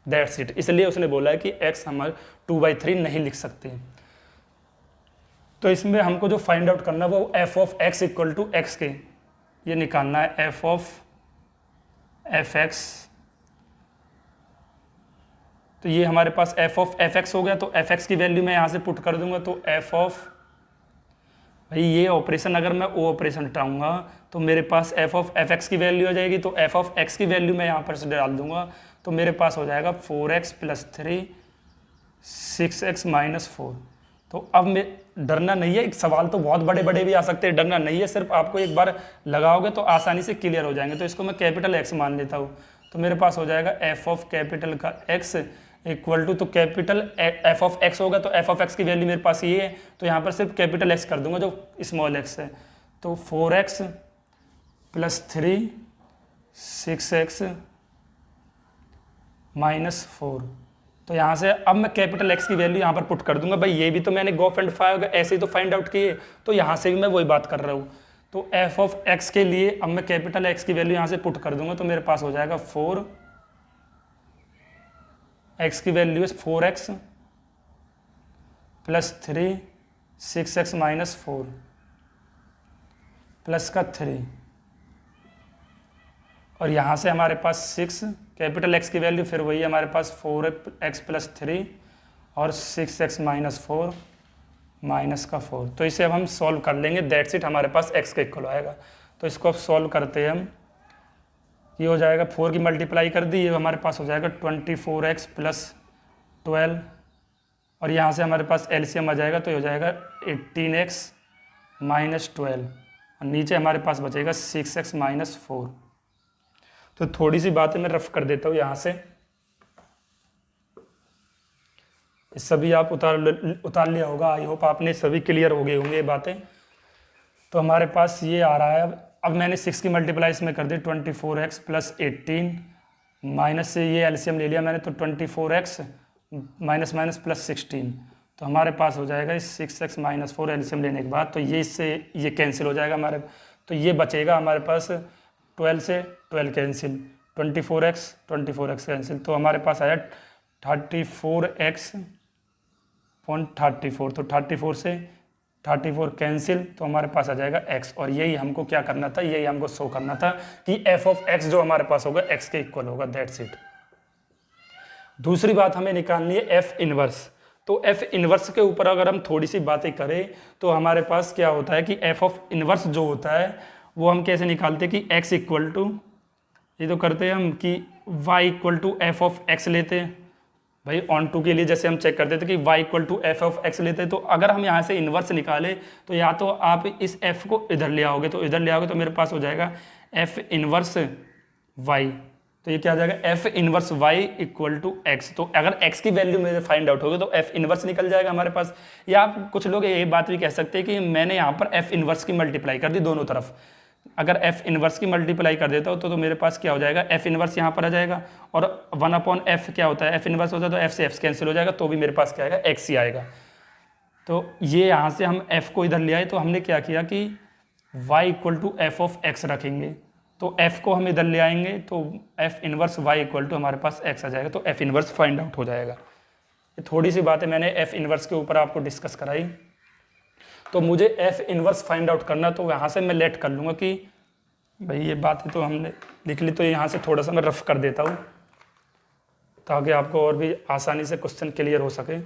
That's it. इसलिए उसने बोला है कि x हमारे 2/3 नहीं लिख सकते। तो इसमें हमको जो फाइंड आउट करना है वो f of x equal to x के, ये निकालना है एफ ऑफ एफ एक्स। तो ये हमारे पास एफ ऑफ एफ एक्स हो गया। तो एफ एक्स की वैल्यू मैं यहाँ से पुट कर दूंगा। तो एफ ऑफ, भाई ये ऑपरेशन अगर मैं ओ ऑपरेशन हटाऊंगा तो मेरे पास एफ ऑफ एफ एक्स की वैल्यू हो जाएगी, तो एफ ऑफ एक्स की वैल्यू मैं यहाँ पर से डाल दूंगा तो मेरे पास हो जाएगा 4x + 3 6x - 4। तो अब मैं डरना नहीं है, एक सवाल तो बहुत बड़े बड़े भी आ सकते हैं, डरना नहीं है, सिर्फ आपको एक बार लगाओगे तो आसानी से क्लियर हो जाएंगे। तो इसको मैं कैपिटल एक्स मान लेता हूँ, तो मेरे पास हो जाएगा एफ ऑफ कैपिटल का एक्स इक्वल टू, तो कैपिटल एफ ऑफ एक्स होगा तो एफ ऑफ एक्स की वैल्यू मेरे पास ये है, तो यहाँ पर सिर्फ कैपिटल एक्स कर दूंगा जो स्मॉल एक्स है। तो 4x + 3 6x - 4। तो यहाँ से अब मैं कैपिटल एक्स की वैल्यू यहाँ पर पुट कर दूंगा। भाई ये भी तो मैंने गॉफ एंड फाइव ऐसे ही तो फाइंड आउट किए, तो यहाँ से भी मैं वही बात कर रहा हूँ। तो एफ ऑफ एक्स के लिए अब मैं कैपिटल एक्स की वैल्यू यहाँ से पुट कर दूंगा, तो मेरे पास हो जाएगा 4, एक्स की वैल्यू है 4x + 3 6x - 4 प्लस का 3, और यहाँ से हमारे पास 6 कैपिटल एक्स की वैल्यू फिर वही हमारे पास 4x + 3 और 6x - 4 माइनस का 4। तो इसे अब हम सॉल्व कर लेंगे, दैट्स इट, हमारे पास x के इक्वल आएगा। तो इसको अब सॉल्व करते हैं हम, ये हो जाएगा 4 की मल्टीप्लाई कर दी, ये हमारे पास हो जाएगा 24x + 12, और यहाँ से हमारे पास एलसीएम आ जाएगा तो ये हो जाएगा 18x - 12, और नीचे हमारे पास बचेगा 6x - 4। तो थोड़ी सी बातें मैं रफ कर देता हूँ यहाँ से, सभी आप उतार लिया होगा, आई होप आपने सभी क्लियर हो गए होंगे ये बातें। तो हमारे पास ये आ रहा है, अब मैंने 6 की मल्टीप्लाई इसमें कर दी 24x + 18 माइनस से ये एलसीएम ले लिया मैंने, तो 24x माइनस प्लस 16, तो हमारे पास हो जाएगा 6x - 4 एलसीएम लेने के बाद, तो ये इससे ये कैंसिल हो जाएगा हमारे, तो ये बचेगा हमारे पास 12 से 12 कैंसिल, 24x कैंसिल, तो हमारे पास आया 34x पॉइंट 34, तो 34 से 34 कैंसिल, तो हमारे पास आ जाएगा x, और यही हमको क्या करना था, यही हमको शो करना था कि एफ ऑफ x जो हमारे पास होगा x के इक्वल होगा, दैट्स इट। दूसरी बात हमें निकालनी है एफ इनवर्स। तो एफ इनवर्स के ऊपर अगर हम थोड़ी सी बातें करें तो हमारे पास क्या होता है कि एफ ऑफ इनवर्स जो होता है वो हम कैसे निकालते हैं कि x इक्वल टू, ये तो करते हैं हम कि y equal to F of x लेते हैं। भाई ऑन टू के लिए जैसे हम चेक करते थे कि y equal to F of x लेते हैं, तो अगर हम यहाँ से इनवर्स निकाले तो या तो आप इस f को इधर ले आओगे, तो इधर ले आओगे तो मेरे पास हो जाएगा f इनवर्स y, तो ये क्या आ जाएगा f inverse y equal to x। तो अगर x की वैल्यू मेरे फाइंड आउट होगी तो f इनवर्स निकल जाएगा हमारे पास। या आप कुछ लोग ये बात भी कह सकते हैं कि मैंने यहाँ पर f इनवर्स की मल्टीप्लाई कर दी दोनों तरफ, अगर f इनवर्स की मल्टीप्लाई कर देता हूँ तो मेरे पास क्या हो जाएगा, f इनवर्स यहाँ पर आ जाएगा, और 1/f क्या होता है, f इनवर्स होता है तो f से f कैंसिल हो जाएगा, तो भी मेरे पास क्या आएगा, x ही आएगा। तो ये यहाँ से हम f को इधर ले आए, तो हमने क्या किया कि y equal to F of x रखेंगे, तो f को हम इधर ले आएंगे तो f inverse y equal to हमारे पास x आ जाएगा, तो f इनवर्स फाइंड आउट हो जाएगा। ये थोड़ी सी बातें मैंने f इनवर्स के ऊपर आपको डिस्कस कराई। तो मुझे f इनवर्स फाइंड आउट करना, तो यहाँ से मैं लेट कर लूँगा कि भाई ये बातें तो हमने लिख ली, तो यहाँ से थोड़ा सा मैं रफ कर देता हूँ ताकि आपको और भी आसानी से क्वेश्चन क्लियर हो सके।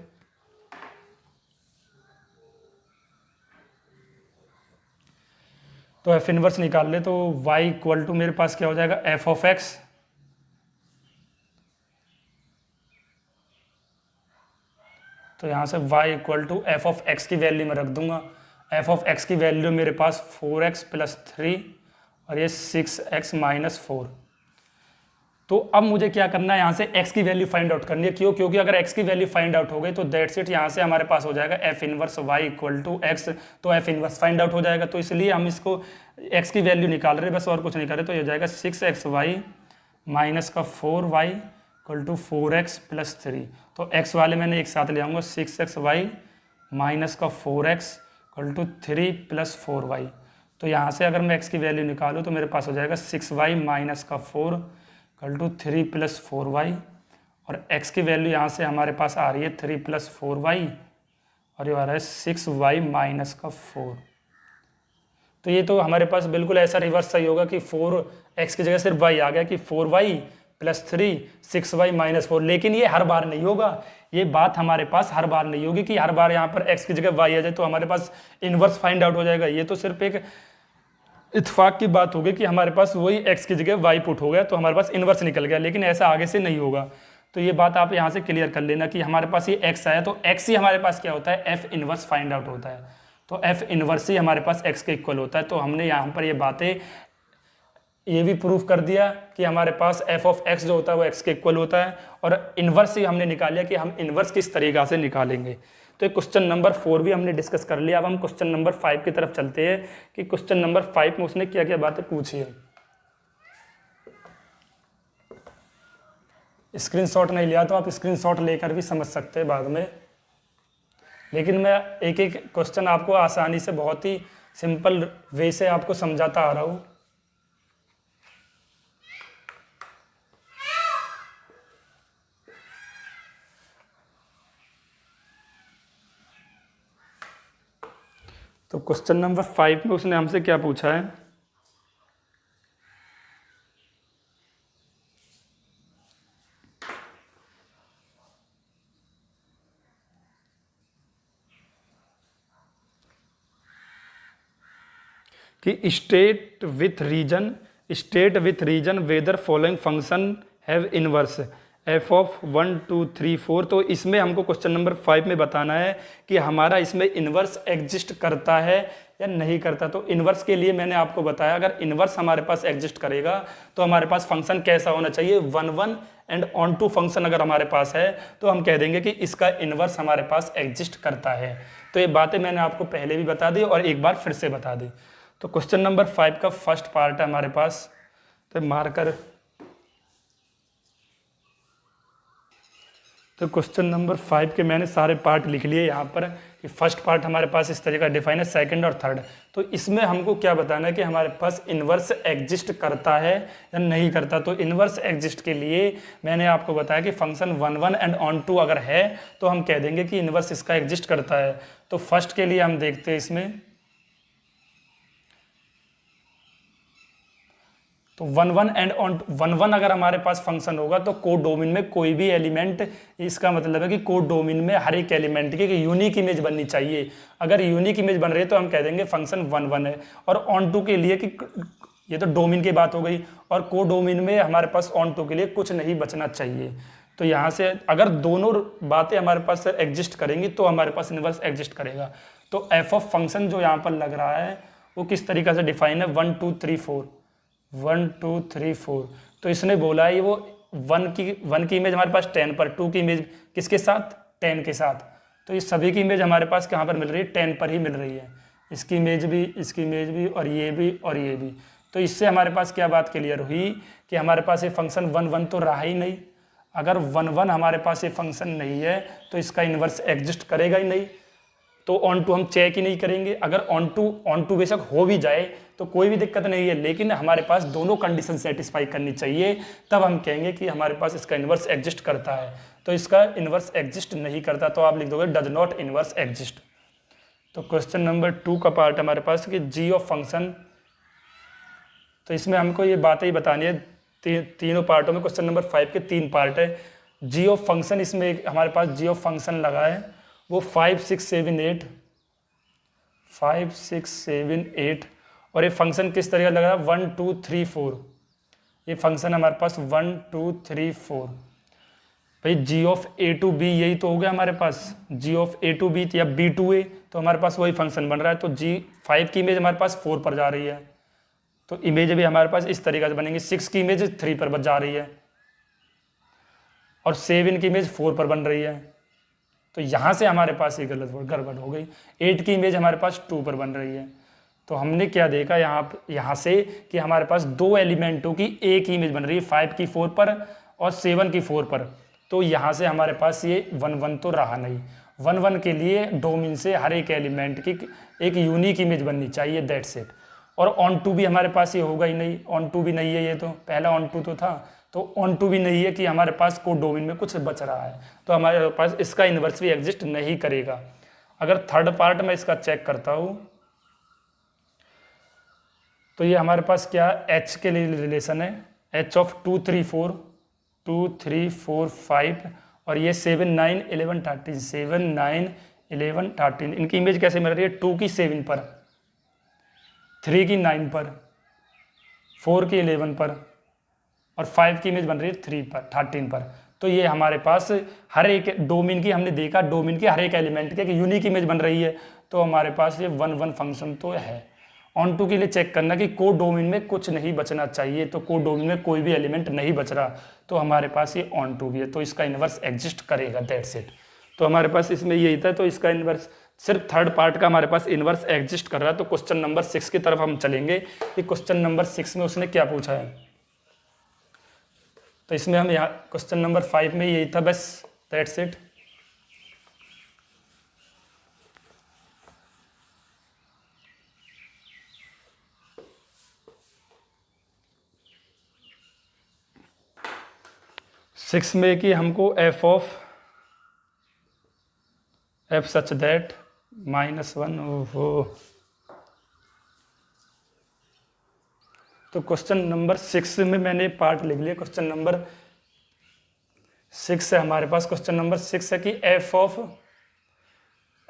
तो एफ इनवर्स निकाल ले, तो y इक्वल टू मेरे पास क्या हो जाएगा, एफ ऑफ x, तो यहाँ से y equal to F of x की वैल्यू में रख दूंगा। एफ ऑफ x की वैल्यू मेरे पास 4x + 3 और ये 6x - 4। तो अब मुझे क्या करना है, यहाँ से x की वैल्यू फाइंड आउट करनी है। क्यों? क्योंकि अगर x की वैल्यू फाइंड आउट हो गई तो दैट्स इट, यहाँ से हमारे पास हो जाएगा f inverse y equal to x, तो f इनवर्स फाइंड आउट हो जाएगा। तो इसलिए हम इसको x की वैल्यू निकाल रहे हैं, बस और कुछ नहीं कर रहे। तो ये हो जाएगा 6xy माइनस का 4y इक्वल टू 4x + 3। तो x वाले मैंने एक साथ ले आऊँगा, 6xy माइनस का 4x इक्वल टू 3 + 4y। तो यहाँ से अगर मैं x की वैल्यू निकालूँ तो मेरे पास हो जाएगा 6y माइनस का 4 इक्वल टू 3 + 4y, और x की वैल्यू यहाँ से हमारे पास आ रही है 3 + 4y, और ये आ रहा है 6y माइनस का 4। तो ये तो हमारे पास बिल्कुल ऐसा रिवर्स सही होगा कि 4x की जगह सिर्फ y आ गया कि 4y +3 6y -4, लेकिन ये हर बार नहीं होगा। ये बात हमारे पास हर बार नहीं होगी कि हर बार यहाँ पर x की जगह y आ जाए तो हमारे पास इन्वर्स फाइंड आउट हो जाएगा। ये तो सिर्फ एक इत्तेफाक की बात होगी कि हमारे पास वही x की जगह y पुट हो गया तो हमारे पास इन्वर्स निकल गया, लेकिन ऐसा आगे से नहीं होगा। तो ये बात आप यहाँ से क्लियर कर लेना कि हमारे पास ये x आया तो x ही हमारे पास क्या होता है, f इन्वर्स फाइंड आउट होता है। तो f इन्वर्स ही हमारे पास x के इक्वल होता है। तो हमने यहाँ पर ये बातें ये भी प्रूफ कर दिया कि हमारे पास f ऑफ x जो होता है वो x के इक्वल होता है, और इन्वर्स ही हमने निकाल लिया कि हम इन्वर्स किस तरीका से निकालेंगे। तो क्वेश्चन नंबर 4 भी हमने डिस्कस कर लिया। अब हम क्वेश्चन नंबर 5 की तरफ चलते हैं कि क्वेश्चन नंबर 5 में उसने क्या क्या बातें पूछी है। स्क्रीनशॉट नहीं लिया तो आप स्क्रीनशॉट लेकर भी समझ सकते हैं बाद में, लेकिन मैं एक एक क्वेश्चन आपको आसानी से बहुत ही सिंपल वे से आपको समझाता आ रहा हूँ। तो क्वेश्चन नंबर 5 में उसने हमसे क्या पूछा है कि state with reason whether following function have inverse f of 1 2 3 4। तो इसमें हमको क्वेश्चन नंबर 5 में बताना है कि हमारा इसमें इनवर्स एग्जिस्ट करता है या नहीं करता। तो इनवर्स के लिए मैंने आपको बताया अगर इनवर्स हमारे पास एग्जिस्ट करेगा तो हमारे पास फंक्शन कैसा होना चाहिए, 1 1 एंड ऑन टू फंक्शन अगर हमारे पास है तो हम कह देंगे कि इसका इनवर्स हमारे पास एग्जिस्ट करता है। तो ये बातें मैंने आपको पहले भी बता दी और एक बार फिर से बता दी। तो क्वेश्चन नंबर 5 का फर्स्ट पार्ट है हमारे पास, तो मार्कर। तो क्वेश्चन नंबर 5 के मैंने सारे पार्ट लिख लिए यहाँ पर कि फर्स्ट पार्ट हमारे पास इस तरह का डिफाइन है, सेकंड और थर्ड। तो इसमें हमको क्या बताना है कि हमारे पास इन्वर्स एग्जिस्ट करता है या नहीं करता। तो इन्वर्स एग्जिस्ट के लिए मैंने आपको बताया कि फंक्शन 1 1 एंड ऑन टू अगर है तो हम कह देंगे कि इन्वर्स इसका एग्जिस्ट करता है। तो फर्स्ट के लिए हम देखते हैं इसमें, तो 1 1 एंड ऑन 1 1 अगर हमारे पास फंक्शन होगा तो कोड डोमेन में कोई भी एलिमेंट, इसका मतलब है कि कोड डोमेन में हर एक एलिमेंट की यूनिक इमेज बननी चाहिए। अगर यूनिक इमेज बन रही है तो हम कह देंगे फंक्शन 1 1 है। और ऑन टू के लिए कि ये तो डोमेन की बात हो गई, और कोड डोमेन में हमारे पास ऑन टू के लिए कुछ नहीं बचना चाहिए। तो यहाँ से अगर दोनों बातें हमारे पास एग्जिस्ट करेंगी तो हमारे पास इनवर्स एग्जिस्ट करेगा। तो एफ ऑफ फंक्शन जो यहाँ पर लग रहा है वो किस तरीके से डिफाइन है, 1 2 3 4 1 2 3 4। तो इसने बोला है वो 1 की इमेज हमारे पास 10 पर, 2 की इमेज किसके साथ, 10 के साथ। तो ये सभी की इमेज हमारे पास कहाँ पर मिल रही है, 10 पर ही मिल रही है। इसकी इमेज भी, इसकी इमेज भी, और ये भी और ये भी। तो इससे हमारे पास क्या बात क्लियर हुई कि हमारे पास ये फंक्शन 1 1 तो रहा ही नहीं। अगर 1 1 हमारे पास ये फंक्शन नहीं है तो इसका इन्वर्स एग्जिस्ट करेगा ही नहीं। तो ऑन टू हम चेक ही नहीं करेंगे। अगर ऑन टू बेशक हो भी जाए तो कोई भी दिक्कत नहीं है, लेकिन हमारे पास दोनों कंडीशन सेटिस्फाई करनी चाहिए, तब हम कहेंगे कि हमारे पास इसका इन्वर्स एग्जिस्ट करता है। तो इसका इन्वर्स एग्जिस्ट नहीं करता तो आप लिख दोगे डज नॉट इन्वर्स एग्जिस्ट। तो क्वेश्चन नंबर 2 का पार्ट हमारे पास कि जी ऑफ फंक्शन। तो इसमें हमको ये बातें ही बतानी है तीनों पार्टों में। क्वेश्चन नंबर 5 के 3 पार्ट है। जी ऑफ फंक्शन, इसमें हमारे पास जी ऑफ फंक्शन लगा है वो 5 6 7 8 5 6 7 8, और ये फंक्शन किस तरह का लग रहा है, 1 2 3 4। ये फंक्शन हमारे पास 1 2 3 4। भाई जी ऑफ ए टू बी यही तो हो गया हमारे पास, G of A to B या बी टू ए, तो हमारे पास वही फंक्शन बन रहा है। तो जी 5 की इमेज हमारे पास 4 पर जा रही है, तो इमेज भी हमारे पास इस तरीके से बनेंगी। 6 की इमेज 3 पर जा रही है, और 7 की इमेज 4 पर बन रही है। तो यहाँ से हमारे पास ये गड़बड़ हो गई। 8 की इमेज हमारे पास 2 पर बन रही है। तो हमने क्या देखा यहाँ से कि हमारे पास दो एलिमेंटों की एक ही इमेज बन रही है, 5 की 4 पर और 7 की 4 पर। तो यहाँ से हमारे पास ये 1 1 तो रहा नहीं। 1 1 के लिए डोमेन से हर एक एलिमेंट की एक यूनिक इमेज बननी चाहिए, दैट्स इट। और ऑन टू भी हमारे पास ये होगा ही नहीं, ऑन टू भी नहीं है, ये तो पहला ऑन टू तो था, तो ऑन टू भी नहीं है कि हमारे पास कोड डोमेन में कुछ बच रहा है, तो हमारे पास इसका इन्वर्स भी एग्जिस्ट नहीं करेगा। अगर थर्ड पार्ट में इसका चेक करता हूँ तो ये हमारे पास क्या एच के लिए रिलेशन है, एच ऑफ 2 3 4 2 3 4 5 और ये 7 9 11 13 7 9 11 13 इनकी इमेज कैसे मिल रही है? 2 की 7 पर, 3 की 9 पर, 4 की 11 पर और 5 की इमेज बन रही है 3 पर 13 पर। तो ये हमारे पास हर एक डोमेन की हमने देखा, डोमेन के हर एक एलिमेंट के यूनिक इमेज बन रही है। तो हमारे पास ये 1 1 फंक्शन तो है। ऑन टू के लिए चेक करना कि कोड डोमेन में कुछ नहीं बचना चाहिए, तो कोड डोमेन में कोई भी एलिमेंट नहीं बच रहा, तो हमारे पास ये ऑन टू भी है, तो इसका इन्वर्स एग्जिस्ट करेगा, दैट्स इट। तो हमारे पास इसमें यही था, तो इसका इन्वर्स सिर्फ थर्ड पार्ट का हमारे पास इन्वर्स एग्जिस्ट कर रहा है। तो क्वेश्चन नंबर 6 की तरफ हम चलेंगे कि क्वेश्चन नंबर 6 में उसने क्या पूछा है। तो इसमें हम यहाँ क्वेश्चन नंबर 5 में यही था बस, दैट्स इट। सिक्स में कि हमको एफ सच दैट -1, ओहो। तो क्वेश्चन नंबर 6 में मैंने पार्ट लिख लिया। क्वेश्चन नंबर 6 है हमारे पास, क्वेश्चन नंबर 6 है कि एफ ऑफ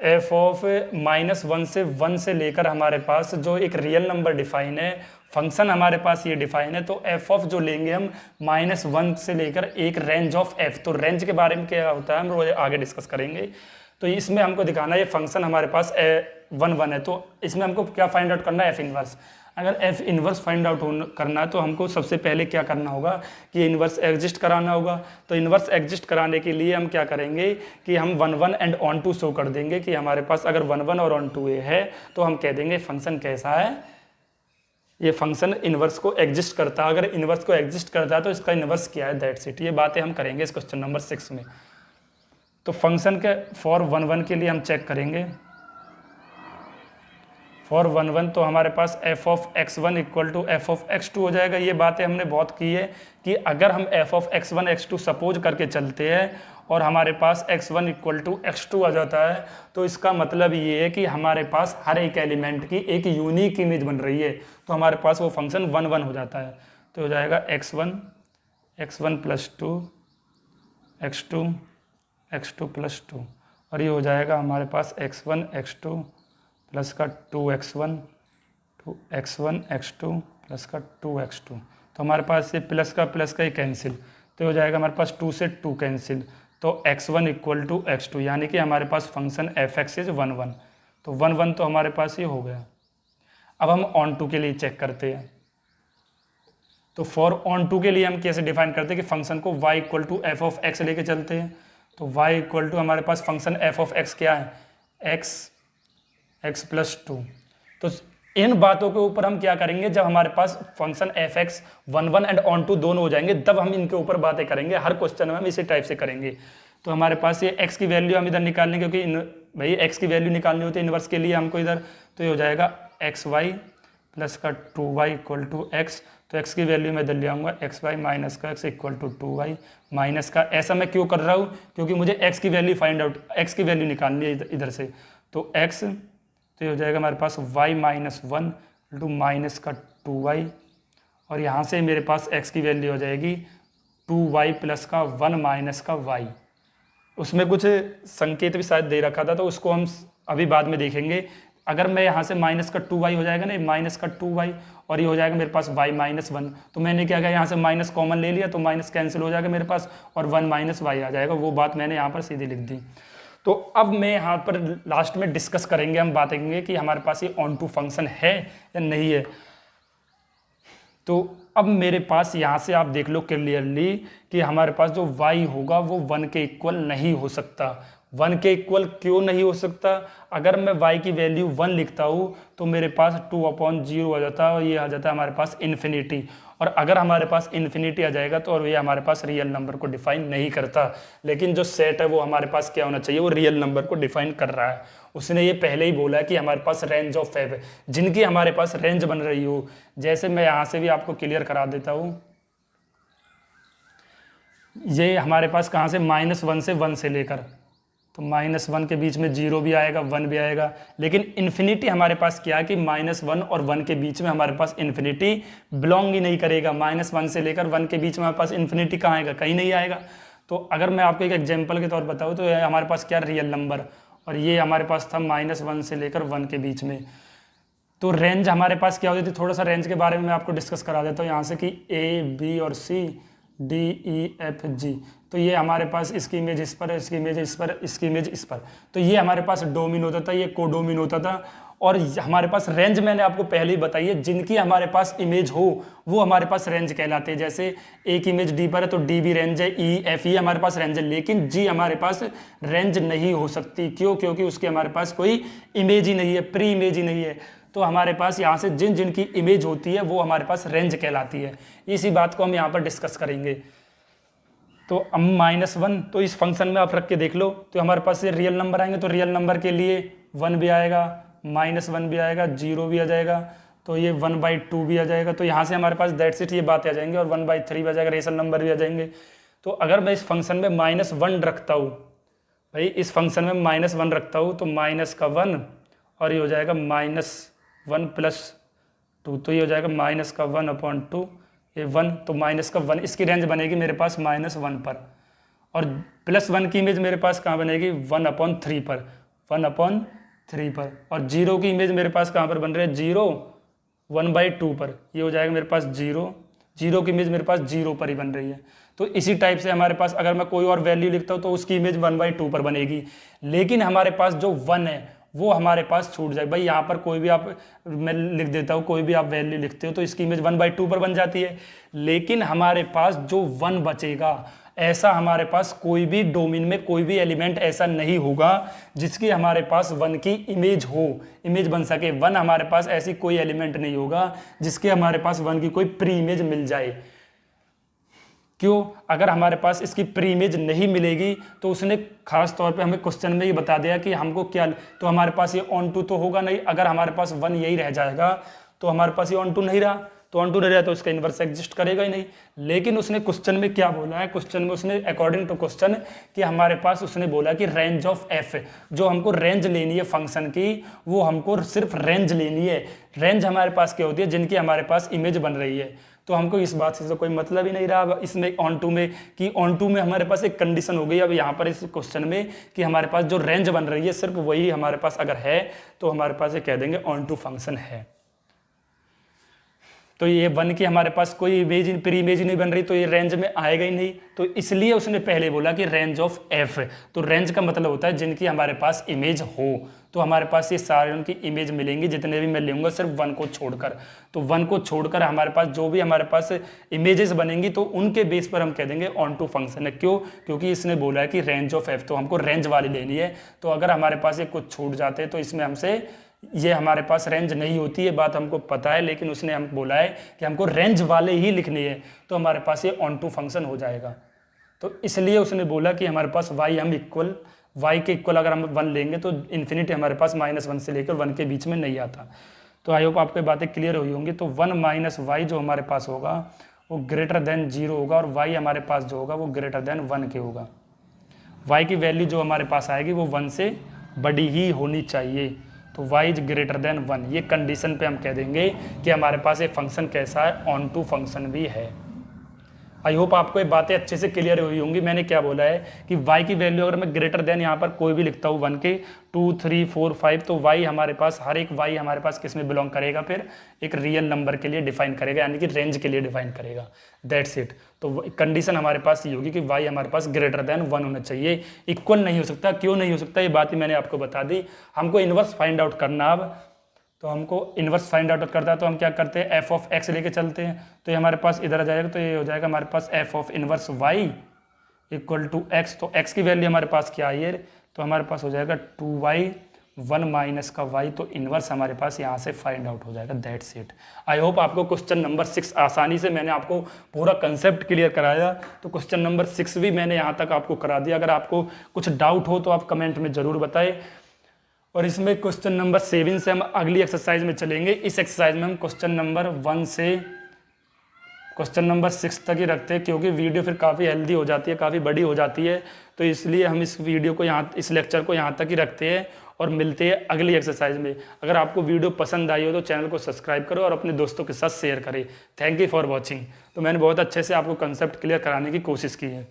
-1 से 1 से लेकर हमारे पास जो एक रियल नंबर डिफाइन है, फंक्शन हमारे पास ये डिफाइन है। तो एफ ऑफ जो लेंगे हम -1 से लेकर एक रेंज ऑफ एफ, तो रेंज के बारे में क्या होता है हम रोज आगे डिस्कस करेंगे। तो इसमें हमको दिखाना है ये फंक्शन हमारे पास 1 1 है, तो इसमें हमको क्या फाइंड आउट करना है? F inverse. अगर एफ इनवर्स फाइंड आउट करना है तो हमको सबसे पहले क्या करना होगा कि इनवर्स एग्जिस्ट कराना होगा। तो इनवर्स एग्जिस्ट कराने के लिए हम क्या करेंगे कि हम 1 1 एंड ऑन टू शो कर देंगे कि हमारे पास अगर 1 1 और ऑन टू है तो हम कह देंगे फंक्शन कैसा है, ये फंक्शन इनवर्स को एग्जिस्ट करता है। अगर इनवर्स को एग्जिस्ट करता है तो इसका इनवर्स क्या है, दैट्स इट। ये बातें हम करेंगे इस क्वेश्चन नंबर 6 में। तो फंक्शन के फॉर 1 1 के लिए हम चेक करेंगे फॉर 1 1, तो हमारे पास F of x1 equal to F of x2 हो जाएगा। ये बातें हमने बहुत की है कि अगर हम F of x1 x2 suppose करके चलते हैं और हमारे पास x1 इक्वल टू x2 आ जाता है, तो इसका मतलब ये है कि हमारे पास हर एक एलिमेंट की एक यूनिक इमेज बन रही है, तो हमारे पास वो फंक्शन 1 1 हो जाता है। तो हो जाएगा x1 प्लस 2 x2 प्लस 2 और ये हो जाएगा हमारे पास x1 x2 प्लस का 2x1 x2 प्लस का 2x2। तो हमारे पास ये प्लस का ही कैंसिल, तो हो जाएगा हमारे पास 2 से 2 कैंसिल, तो x1 इक्वल टू x2, यानी कि हमारे पास फंक्शन f(x) इज 1 1। तो 1 1 तो हमारे पास ये हो गया। अब हम ऑन टू के लिए चेक करते हैं। तो फॉर ऑन टू के लिए हम कैसे डिफाइन करते हैं कि फंक्शन को y equal to F of X लेके चलते हैं। तो y इक्वल टू हमारे पास फंक्शन एफ ऑफ एक्स क्या है, x प्लस 2। तो इन बातों के ऊपर हम क्या करेंगे, जब हमारे पास function F X 1 1 and onto दोनों हो जाएंगे तब हम इनके ऊपर बातें करेंगे। हर क्वेश्चन में हम इसी टाइप से करेंगे। तो हमारे पास ये x की वैल्यू हम इधर निकाल लेंगे, क्योंकि भाई x की वैल्यू निकालनी होती है इनवर्स के लिए हमको इधर। तो ये हो जाएगा xy प्लस का 2y इक्वल टू x। तो x की वैल्यू मैं इधर ले आऊँगा xy माइनस का x equal to 2y minus का। ऐसा मैं क्यों कर रहा हूँ, क्योंकि मुझे x की वैल्यू x की वैल्यू निकालनी है इधर से। तो x, तो ये हो जाएगा हमारे पास y माइनस 1 टू माइनस का 2y और यहाँ से मेरे पास x की वैल्यू हो जाएगी 2y प्लस का 1 माइनस का y। उसमें कुछ संकेत भी शायद दे रखा था, तो उसको हम अभी बाद में देखेंगे। अगर मैं यहाँ से माइनस का 2y हो जाएगा ना, माइनस का 2y और ये हो जाएगा मेरे पास y माइनस 1। तो मैंने क्या किया, यहाँ से माइनस कॉमन ले लिया, तो माइनस कैंसिल हो जाएगा मेरे पास और 1 माइनस y आ जाएगा। वो बात मैंने यहाँ पर सीधी लिख दी। तो अब मैं यहाँ पर लास्ट में डिस्कस करेंगे, हम बात करेंगे कि हमारे पास ये ऑन टू फंक्शन है या नहीं है। तो अब मेरे पास यहाँ से आप देख लो क्लियरली कि हमारे पास जो y होगा वो 1 के इक्वल नहीं हो सकता। 1 के इक्वल क्यों नहीं हो सकता, अगर मैं y की वैल्यू 1 लिखता हूँ तो मेरे पास 2/0 आ जाता है और ये आ जाता है हमारे पास इन्फिनिटी। और अगर हमारे पास इन्फिनिटी आ जाएगा तो और ये हमारे पास रियल नंबर को डिफाइन नहीं करता। लेकिन जो सेट है वो हमारे पास क्या होना चाहिए, वो रियल नंबर को डिफाइन कर रहा है। उसने ये पहले ही बोला है कि हमारे पास रेंज ऑफ एफ है, जिनकी हमारे पास रेंज बन रही हो। जैसे मैं यहाँ से भी आपको क्लियर करा देता हूँ, ये हमारे पास कहाँ से -1 से 1 से लेकर, तो -1 के बीच में 0 भी आएगा, 1 भी आएगा, लेकिन इन्फिनिटी हमारे पास क्या है कि -1 और 1 के बीच में हमारे पास इन्फिनिटी बिलोंग ही नहीं करेगा। -1 से लेकर 1 के बीच में हमारे पास इन्फिनिटी कहाँ आएगा, कहीं नहीं आएगा। तो अगर मैं आपको एक एग्जाम्पल के तौर पर बताऊँ तो ये हमारे पास क्या रियल नंबर, और ये हमारे पास था -1 से लेकर 1 के बीच में। तो रेंज हमारे पास क्या होती थी, थोड़ा सा रेंज के बारे में मैं आपको डिस्कस करा देता हूँ यहाँ से कि A, B और C, D, E, F, G, तो ये हमारे पास इसकी इमेज इस पर, इसकी इमेज इस पर, इसकी इमेज इस पर, तो ये हमारे पास डोमिन होता था, ये कोडोमिन होता था। और हमारे पास रेंज मैंने आपको पहले ही बताई है, जिनकी हमारे पास इमेज हो वो हमारे पास रेंज कहलाते हैं। जैसे एक इमेज डी पर है तो डी भी रेंज है, ई एफ ई हमारे पास रेंज है, लेकिन जी हमारे पास रेंज नहीं हो सकती। क्यों? क्योंकि उसके हमारे पास कोई इमेज ही नहीं है, प्री इमेज ही नहीं है। तो हमारे पास यहाँ से जिन जिनकी इमेज होती है वो हमारे पास रेंज कहलाती है। इसी बात को हम यहाँ पर डिस्कस करेंगे। तो हम -1 तो इस फंक्शन में आप रख के देख लो, तो हमारे पास ये रियल नंबर आएंगे, तो रियल नंबर के लिए 1 भी आएगा, -1 भी आएगा, 0 भी आ जाएगा, तो ये 1/2 भी आ जाएगा। तो यहाँ से हमारे पास दैट्स इट ये बात आ जाएंगे, और 1/3 भी आ जाएगा, रेशनल नंबर भी आ जाएंगे। तो अगर मैं इस फंक्शन में -1 रखता हूँ, भाई इस फंक्शन में -1 रखता हूँ, तो -1 और ये हो जाएगा -1 + 2, तो ये हो जाएगा -1/2, ये 1, तो -1 इसकी रेंज बनेगी मेरे पास -1 पर, और +1 की इमेज मेरे पास कहाँ बनेगी 1/3 पर, 1/3 पर, और 0 की इमेज मेरे पास कहाँ पर बन रही है 0 1/2 पर, ये हो जाएगा मेरे पास 0 की इमेज मेरे पास 0 पर ही बन रही है। तो इसी टाइप से हमारे पास अगर मैं कोई और वैल्यू लिखता हूँ तो उसकी इमेज 1/2 पर बनेगी, लेकिन हमारे पास जो 1 है वो हमारे पास छूट जाए। भाई यहाँ पर कोई भी आप, मैं लिख देता हूँ, कोई भी आप वैल्यू लिखते हो तो इसकी इमेज 1/2 पर बन जाती है, लेकिन हमारे पास जो 1 बचेगा, ऐसा हमारे पास कोई भी डोमेन में कोई भी एलिमेंट ऐसा नहीं होगा जिसकी हमारे पास 1 की इमेज हो, इमेज बन सके। 1 हमारे पास ऐसी कोई एलिमेंट नहीं होगा जिसके हमारे पास 1 की कोई प्री इमेज मिल जाए। क्यों? अगर हमारे पास इसकी प्री इमेज नहीं मिलेगी तो उसने खास तौर पे हमें क्वेश्चन में ये बता दिया कि हमको क्या, तो हमारे पास ये ऑन टू तो होगा नहीं। अगर हमारे पास 1 यही रह जाएगा तो हमारे पास ये ऑन टू नहीं रहा, तो ऑन टू नहीं रहा तो उसका इन्वर्स एग्जिस्ट करेगा ही नहीं। लेकिन उसने क्वेश्चन में क्या बोला है, क्वेश्चन में उसने अकॉर्डिंग टू क्वेश्चन कि हमारे पास उसने बोला कि रेंज ऑफ एफ, जो हमको रेंज लेनी है फंक्शन की, वो हमको सिर्फ रेंज लेनी है। रेंज हमारे पास क्या होती है, जिनकी हमारे पास इमेज बन रही है। तो हमको इस बात से तो कोई मतलब ही नहीं रहा इसमें ऑन टू में, कि ऑन टू में हमारे पास एक कंडीशन हो गई अब यहाँ पर इस क्वेश्चन में कि हमारे पास जो रेंज बन रही है सिर्फ वही हमारे पास अगर है तो हमारे पास ये कह देंगे ऑन टू फंक्शन है। तो ये 1 की हमारे पास कोई इमेज, प्री इमेज नहीं बन रही, तो ये रेंज में आएगा ही नहीं। तो इसलिए उसने पहले बोला कि रेंज ऑफ एफ, तो रेंज का मतलब होता है जिनकी हमारे पास इमेज हो। तो हमारे पास ये सारे उनकी इमेज मिलेंगी, जितने भी मैं लूँगा सिर्फ 1 को छोड़कर। तो 1 को छोड़कर हमारे पास जो भी हमारे पास इमेजेस बनेंगी तो उनके बेस पर हम कह देंगे ऑन टू फंक्शन है। क्यों? क्योंकि इसने बोला है कि रेंज ऑफ एफ, तो हमको रेंज वाली लेनी है। तो अगर हमारे पास ये कुछ छूट जाते हैं तो इसमें हमसे ये हमारे पास रेंज नहीं होती है, बात हमको पता है, लेकिन उसने हम बोला है कि हमको रेंज वाले ही लिखनी है, तो हमारे पास ये ऑन टू फंक्शन हो जाएगा। तो इसलिए उसने बोला कि हमारे पास y हम इक्वल, y के इक्वल अगर हम 1 लेंगे तो इन्फिनिटी हमारे पास -1 से लेकर 1 के बीच में नहीं आता। तो आई होप आपको बातें क्लियर हुई होंगी। तो 1 - y जो हमारे पास होगा वो ग्रेटर देन 0 होगा, और y हमारे पास जो होगा वो ग्रेटर देन 1 के होगा। y की वैल्यू जो हमारे पास आएगी वो 1 से बड़ी ही होनी चाहिए। तो y इज ग्रेटर देन 1, ये कंडीशन पे हम कह देंगे कि हमारे पास ये फंक्शन कैसा है, ऑन टू फंक्शन भी है। आई होप आपको ये बातें अच्छे से क्लियर हुई होंगी। मैंने क्या बोला है कि y की वैल्यू अगर मैं ग्रेटर देन यहाँ पर कोई भी लिखता हूँ 1 के 2, 3, 4, 5, तो y हमारे पास, हर एक y हमारे पास किस में बिलोंग करेगा, फिर एक रियल नंबर के लिए डिफाइन करेगा, यानी कि रेंज के लिए डिफाइन करेगा। That's it. तो कंडीशन हमारे पास ये होगी कि y हमारे पास ग्रेटर देन 1 होना चाहिए, इक्वल नहीं हो सकता। क्यों नहीं हो सकता, ये बात ही मैंने आपको बता दी। हमको इन्वर्स फाइंड आउट करना, अब तो हमको इन्वर्स फाइंड आउट करता है तो हम क्या करते हैं, एफ ऑफ एक्स लेके चलते हैं। तो ये हमारे पास इधर आ जाएगा, तो ये हो जाएगा हमारे पास F of inverse Y equal to X. तो एक्स की वैल्यू हमारे पास क्या आई है, तो हमारे पास हो जाएगा 2y 1 माइनस का y, तो इन्वर्स हमारे पास यहाँ से फाइंड आउट हो जाएगा। That's it. आई होप आपको क्वेश्चन नंबर 6 आसानी से, मैंने आपको पूरा कंसेप्ट क्लियर कराया। तो क्वेश्चन नंबर 6 भी मैंने यहाँ तक आपको करा दिया। अगर आपको कुछ डाउट हो तो आप कमेंट में ज़रूर बताएं। और इसमें क्वेश्चन नंबर 7 से हम अगली एक्सरसाइज में चलेंगे। इस एक्सरसाइज में हम क्वेश्चन नंबर 1 से क्वेश्चन नंबर 6 तक ही रखते हैं, क्योंकि वीडियो फिर काफ़ी हेल्दी हो जाती है, काफ़ी बड़ी हो जाती है। तो इसलिए हम इस वीडियो को इस लेक्चर को यहाँ तक ही रखते हैं और मिलते हैं अगली एक्सरसाइज में। अगर आपको वीडियो पसंद आई हो तो चैनल को सब्सक्राइब करो और अपने दोस्तों के साथ शेयर करें। Thank you for watching. तो मैंने बहुत अच्छे से आपको कंसेप्ट क्लियर कराने की कोशिश की है।